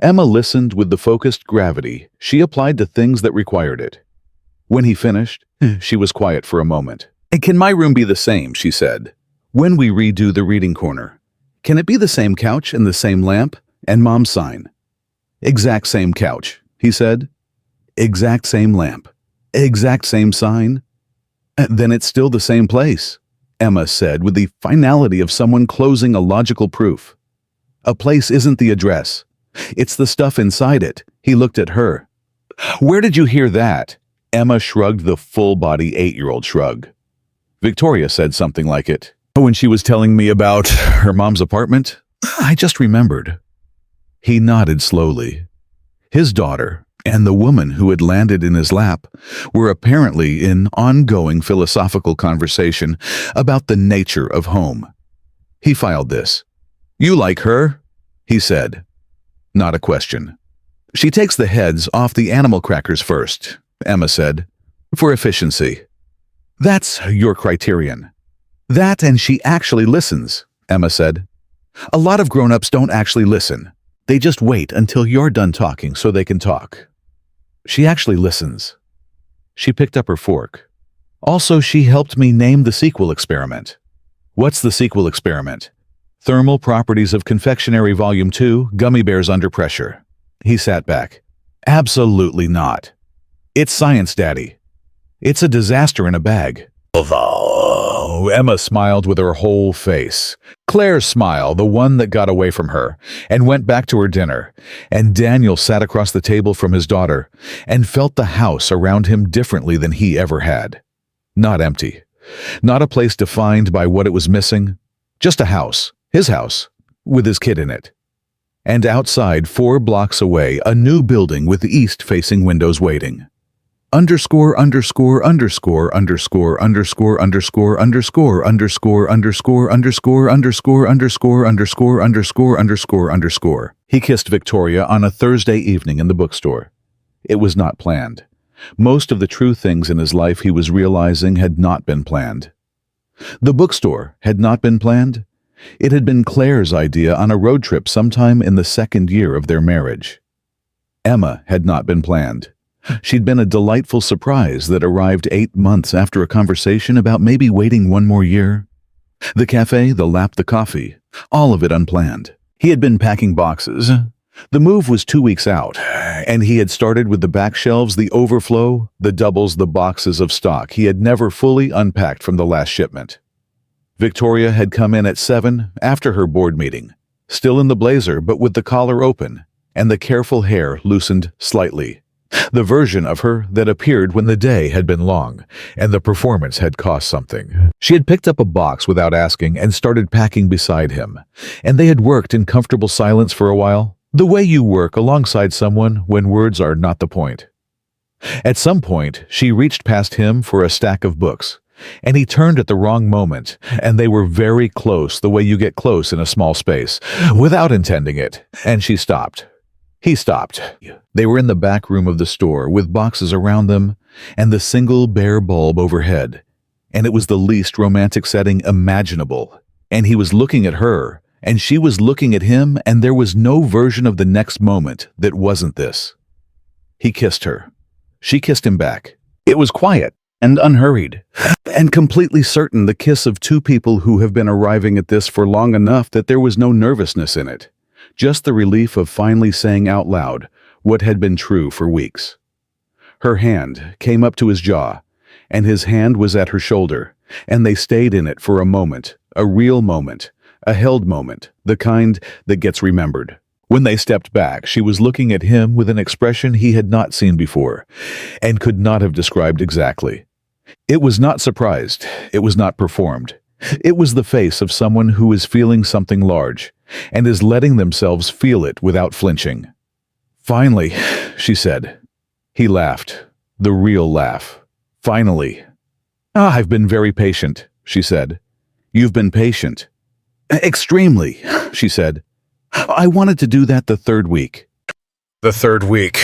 Emma listened with the focused gravity she applied to things that required it. When he finished, she was quiet for a moment. Can my room be the same, she said. When we redo the reading corner, can it be the same couch and the same lamp and Mom's sign? Exact same couch, he said. Exact same lamp. Exact same sign? Then it's still the same place, Emma said with the finality of someone closing a logical proof. A place isn't the address. It's the stuff inside it. He looked at her. Where did you hear that? Emma shrugged the full-body 8-year-old shrug. Victoria said something like it. When she was telling me about her mom's apartment, I just remembered. He nodded slowly. His daughter and the woman who had landed in his lap were apparently in ongoing philosophical conversation about the nature of home. He filed this. You like her? He said. Not a question. She takes the heads off the animal crackers first, Emma said, for efficiency. That's your criterion. That and she actually listens, Emma said. A lot of grown-ups don't actually listen. They just wait until you're done talking so they can talk. She actually listens. She picked up her fork. Also, she helped me name the sequel experiment. What's the sequel experiment? Thermal Properties of Confectionery Volume 2, Gummy Bears Under Pressure. He sat back. Absolutely not. It's science, Daddy. It's a disaster in a bag. Oh, Emma smiled with her whole face. Claire's smile, the one that got away from her, and went back to her dinner. And Daniel sat across the table from his daughter and felt the house around him differently than he ever had. Not empty. Not a place defined by what it was missing. Just a house, his house, with his kid in it. And outside, 4 blocks away, a new building with east-facing windows waiting. Underscore, underscore, underscore, underscore, underscore, underscore, underscore, underscore, underscore, underscore, underscore, underscore, underscore, underscore, underscore, underscore. He kissed Victoria on a Thursday evening in the bookstore. It was not planned. Most of the true things in his life he was realizing had not been planned. The bookstore had not been planned. It had been Claire's idea on a road trip sometime in the 2nd year of their marriage. Emma had not been planned. She'd been a delightful surprise that arrived 8 months after a conversation about maybe waiting one more year. The cafe, the lap, the coffee, all of it unplanned. He had been packing boxes. The move was 2 weeks out, and he had started with the back shelves, the overflow, the doubles, the boxes of stock he had never fully unpacked from the last shipment. Victoria had come in at 7 after her board meeting, still in the blazer but with the collar open and the careful hair loosened slightly. The version of her that appeared when the day had been long and the performance had cost something. She had picked up a box without asking and started packing beside him, and they had worked in comfortable silence for a while, the way you work alongside someone when words are not the point. At some point, she reached past him for a stack of books, and he turned at the wrong moment, and they were very close the way you get close in a small space, without intending it, and she stopped. He stopped. They were in the back room of the store with boxes around them and the single bare bulb overhead, and it was the least romantic setting imaginable, and he was looking at her, and she was looking at him, and there was no version of the next moment that wasn't this. He kissed her. She kissed him back. It was quiet and unhurried, and completely certain the kiss of two people who have been arriving at this for long enough that there was no nervousness in it. Just the relief of finally saying out loud what had been true for weeks. Her hand came up to his jaw, and his hand was at her shoulder, and they stayed in it for a moment, a real moment, a held moment, the kind that gets remembered. When they stepped back, she was looking at him with an expression he had not seen before, and could not have described exactly. It was not surprised, it was not performed. It was the face of someone who is feeling something large, and is letting themselves feel it without flinching. "Finally," she said. He laughed, the real laugh. "Finally." "I've been very patient," she said. "You've been patient." "Extremely," she said. "I wanted to do that the third week." The third week.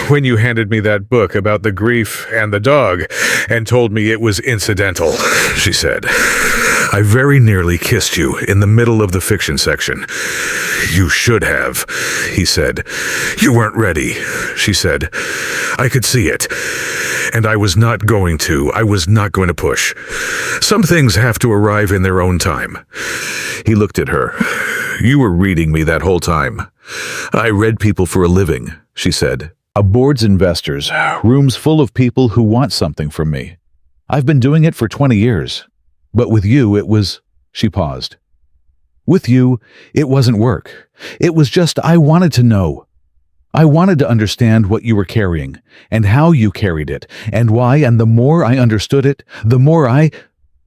When you handed me that book about the grief and the dog and told me it was incidental, she said. I very nearly kissed you in the middle of the fiction section. You should have, he said. You weren't ready, she said. I could see it. And I was not going to push. Some things have to arrive in their own time. He looked at her. You were reading me that whole time. I read people for a living, she said. A board's investors, rooms full of people who want something from me. I've been doing it for 20 years. But with you, it was... She paused. With you, it wasn't work. It was just I wanted to know. I wanted to understand what you were carrying, and how you carried it, and why, and the more I understood it, the more I...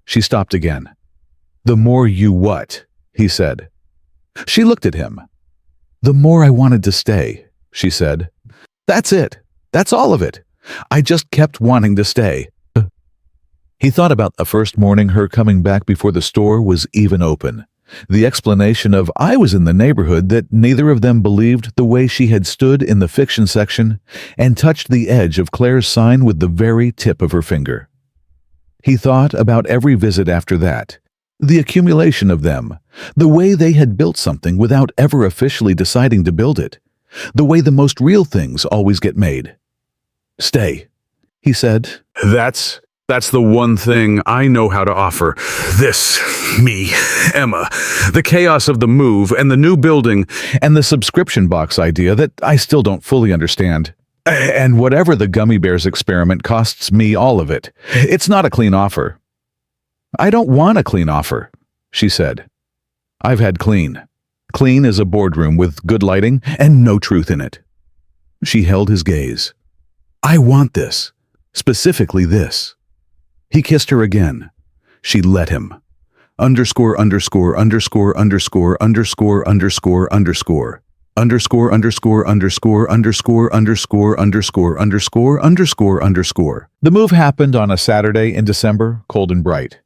She stopped again. The more you what? He said. She looked at him. The more I wanted to stay, she said. That's it. That's all of it. I just kept wanting to stay. He thought about the first morning her coming back before the store was even open. The explanation of I was in the neighborhood that neither of them believed the way she had stood in the fiction section and touched the edge of Claire's sign with the very tip of her finger. He thought about every visit after that, the accumulation of them, the way they had built something without ever officially deciding to build it, the way the most real things always get made. Stay, he said. That's the one thing I know how to offer. This, me, Emma, the chaos of the move and the new building and the subscription box idea that I still don't fully understand. And whatever the gummy bears experiment costs me all of it. It's not a clean offer. I don't want a clean offer, she said. I've had clean. Clean is a boardroom with good lighting and no truth in it. She held his gaze. I want this. Specifically this. He kissed her again. She let him. Underscore, underscore, underscore, underscore, underscore, underscore, underscore. Underscore, underscore, underscore, underscore, underscore, underscore, underscore, underscore, underscore. The move happened on a Saturday in December, cold and bright.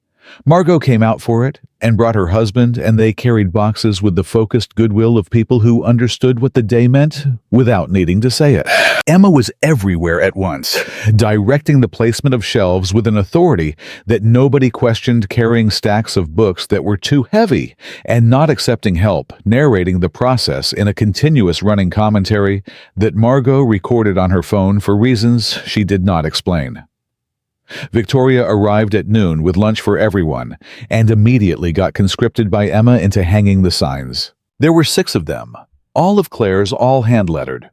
Margot came out for it and brought her husband, and they carried boxes with the focused goodwill of people who understood what the day meant without needing to say it. Emma was everywhere at once, directing the placement of shelves with an authority that nobody questioned, carrying stacks of books that were too heavy, and not accepting help, narrating the process in a continuous running commentary that Margot recorded on her phone for reasons she did not explain. Victoria arrived at noon with lunch for everyone and immediately got conscripted by Emma into hanging the signs. There were 6 of them, all of Claire's, all hand-lettered,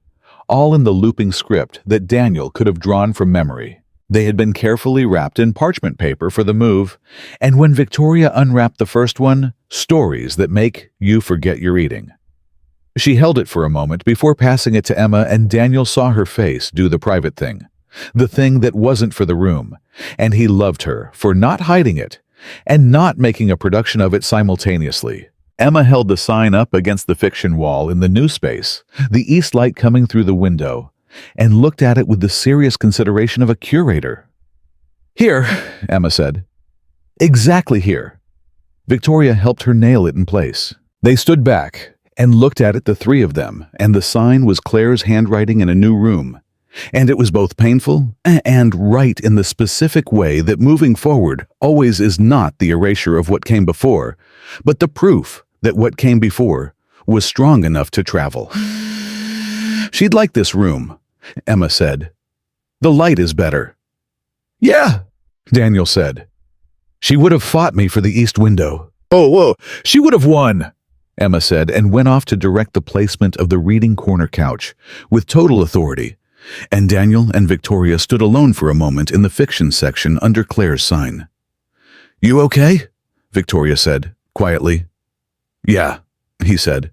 all in the looping script that Daniel could have drawn from memory. They had been carefully wrapped in parchment paper for the move, and when Victoria unwrapped the first one, stories that make you forget you're eating. She held it for a moment before passing it to Emma, and Daniel saw her face do the private thing. The thing that wasn't for the room, and he loved her for not hiding it and not making a production of it simultaneously. Emma held the sign up against the fiction wall in the new space, the east light coming through the window, and looked at it with the serious consideration of a curator. "Here," Emma said. "Exactly here." Victoria helped her nail it in place. They stood back and looked at it, the 3 of them, and the sign was Claire's handwriting in a new room. And it was both painful and right in the specific way that moving forward always is not the erasure of what came before, but the proof that what came before was strong enough to travel. "She'd like this room," Emma said. "The light is better." "Yeah," Daniel said. "She would have fought me for the east window." "Oh, whoa, she would have won," Emma said, and went off to direct the placement of the reading corner couch with total authority. And Daniel and Victoria stood alone for a moment in the fiction section under Claire's sign. "You okay?" Victoria said, quietly. "Yeah," he said.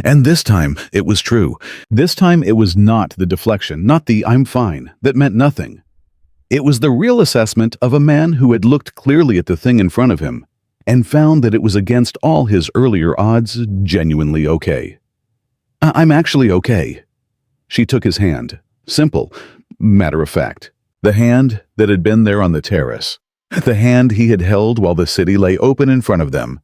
And this time it was true. This time it was not the deflection, not the "I'm fine," that meant nothing. It was the real assessment of a man who had looked clearly at the thing in front of him and found that it was against all his earlier odds genuinely okay. "I'm actually okay." She took his hand. Simple, matter of fact. The hand that had been there on the terrace. The hand he had held while the city lay open in front of them.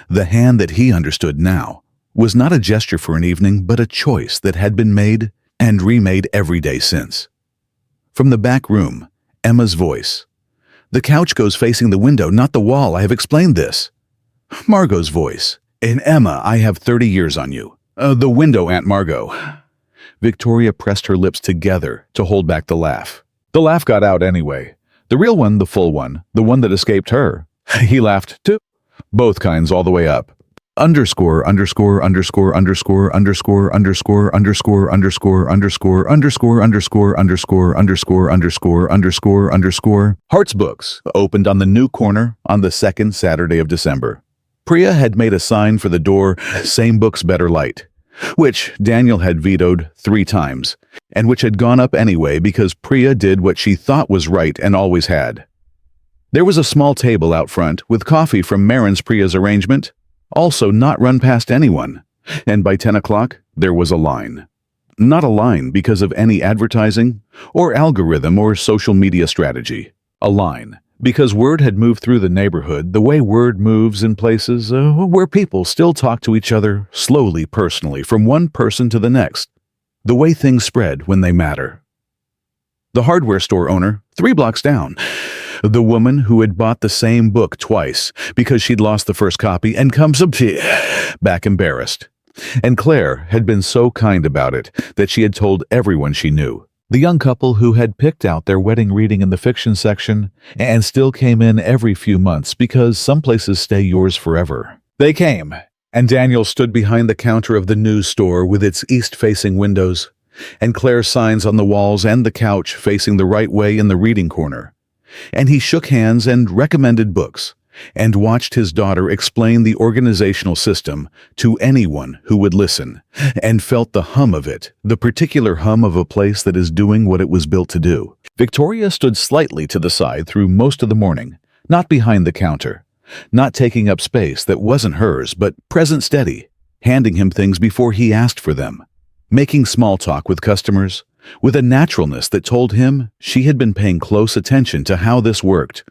The hand that he understood now was not a gesture for an evening, but a choice that had been made and remade every day since. From the back room, Emma's voice. "The couch goes facing the window, not the wall. I have explained this." Margot's voice. "And Emma, I have 30 years on you." "The window, Aunt Margot." Victoria pressed her lips together to hold back the laugh. The laugh got out anyway. The real one, the full one, the one that escaped her. He laughed too. Both kinds all the way up. Underscore, underscore, underscore, underscore, underscore, underscore, underscore, underscore, underscore, underscore, underscore, underscore, underscore, underscore, underscore, underscore. Hart's Books opened on the new corner on the 2nd Saturday of December. Priya had made a sign for the door, "Same books, better light," which Daniel had vetoed 3 times, and which had gone up anyway because Priya did what she thought was right and always had. There was a small table out front with coffee from Marin's Priya's arrangement, also not run past anyone, and by 10 o'clock there was a line. Not a line because of any advertising or algorithm or social media strategy. A line because word had moved through the neighborhood the way word moves in places where people still talk to each other slowly, personally, from one person to the next. The way things spread when they matter. The hardware store owner, 3 blocks down. The woman who had bought the same book twice because she'd lost the first copy and comes back embarrassed. And Claire had been so kind about it that she had told everyone she knew. The young couple who had picked out their wedding reading in the fiction section and still came in every few months because some places stay yours forever. They came, and Daniel stood behind the counter of the news store with its east-facing windows, and Claire's signs on the walls and the couch facing the right way in the reading corner. And he shook hands and recommended books, and watched his daughter explain the organizational system to anyone who would listen, and felt the hum of it, the particular hum of a place that is doing what it was built to do. Victoria stood slightly to the side through most of the morning, not behind the counter, not taking up space that wasn't hers, but present steady, handing him things before he asked for them, making small talk with customers, with a naturalness that told him she had been paying close attention to how this worked,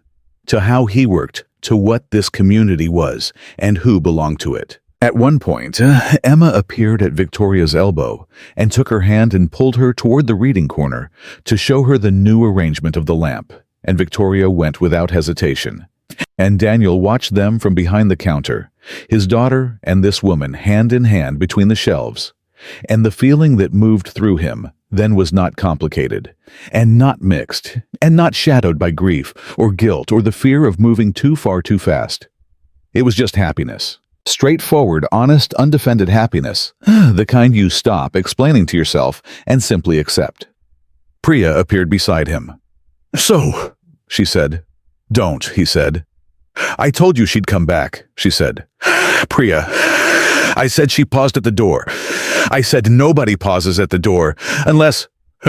to how he worked, to what this community was and who belonged to it. At one point, Emma appeared at Victoria's elbow and took her hand and pulled her toward the reading corner to show her the new arrangement of the lamp, and Victoria went without hesitation. And Daniel watched them from behind the counter, his daughter and this woman hand in hand between the shelves. And the feeling that moved through him then was not complicated, and not mixed, and not shadowed by grief or guilt or the fear of moving too far too fast. It was just happiness. Straightforward, honest, undefended happiness, the kind you stop explaining to yourself and simply accept. Priya appeared beside him. "So," she said. "Don't," he said. "I told you she'd come back," she said. "Priya, I said she paused at the door. I said nobody pauses at the door unless...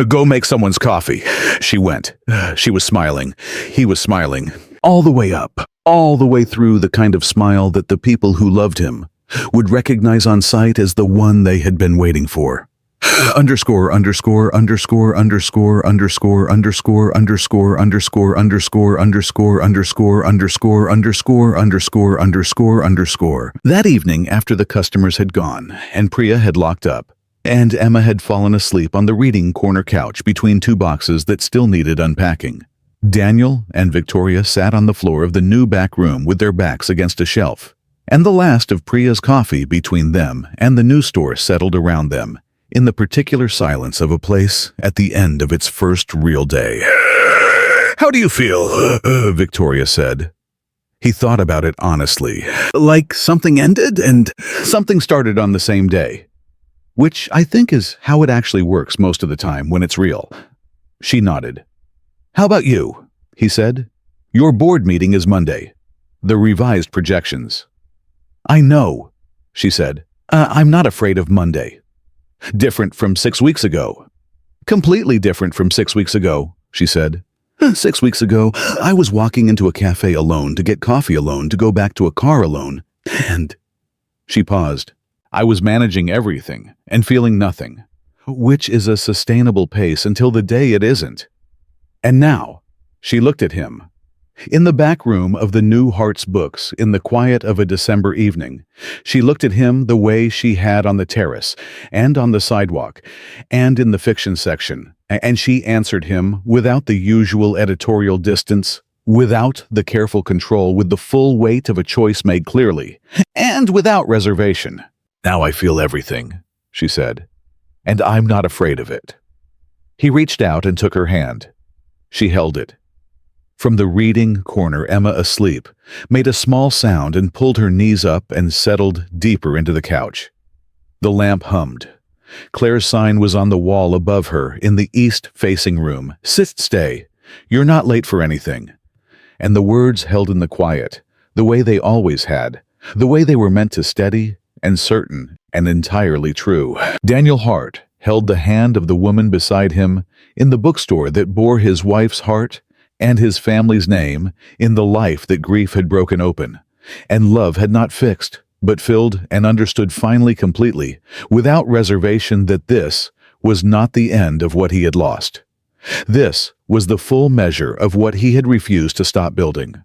Go make someone's coffee." She went. She was smiling. He was smiling. All the way up. All the way through, the kind of smile that the people who loved him would recognize on sight as the one they had been waiting for. Underscore, underscore, underscore, underscore, underscore, underscore, underscore, underscore, underscore, underscore, underscore, underscore, underscore, underscore, underscore, underscore. That evening, after the customers had gone and Priya had locked up, and Emma had fallen asleep on the reading corner couch between two boxes that still needed unpacking, Daniel and Victoria sat on the floor of the new back room with their backs against a shelf, and the last of Priya's coffee between them and the news store settled around them, in the particular silence of a place at the end of its first real day. "How do you feel?" Victoria said. He thought about it honestly. Like something ended and something started on the same day. Which I think is how it actually works most of the time when it's real. She nodded. "How about you?" he said. "Your board meeting is Monday. The revised projections." "I know," she said. I'm not afraid of Monday." "Different from 6 weeks ago." "Completely different from 6 weeks ago," she said. 6 weeks ago, I was walking into a café alone to get coffee alone to go back to a car alone. And..." She paused. "I was managing everything and feeling nothing, which is a sustainable pace until the day it isn't. And now," she looked at him. In the back room of the new Hart's books, in the quiet of a December evening, she looked at him the way she had on the terrace, and on the sidewalk, and in the fiction section, and she answered him without the usual editorial distance, without the careful control, with the full weight of a choice made clearly, and without reservation. "Now I feel everything," she said, "and I'm not afraid of it." He reached out and took her hand. She held it. From the reading corner, Emma, asleep, made a small sound and pulled her knees up and settled deeper into the couch. The lamp hummed. Claire's sign was on the wall above her in the east-facing room. "Sit, stay. You're not late for anything." And the words held in the quiet, the way they always had, the way they were meant to, steady and certain and entirely true. Daniel Hart held the hand of the woman beside him in the bookstore that bore his wife's heart and his family's name, in the life that grief had broken open, and love had not fixed, but filled and understood finally completely, without reservation, that this was not the end of what he had lost. This was the full measure of what he had refused to stop building.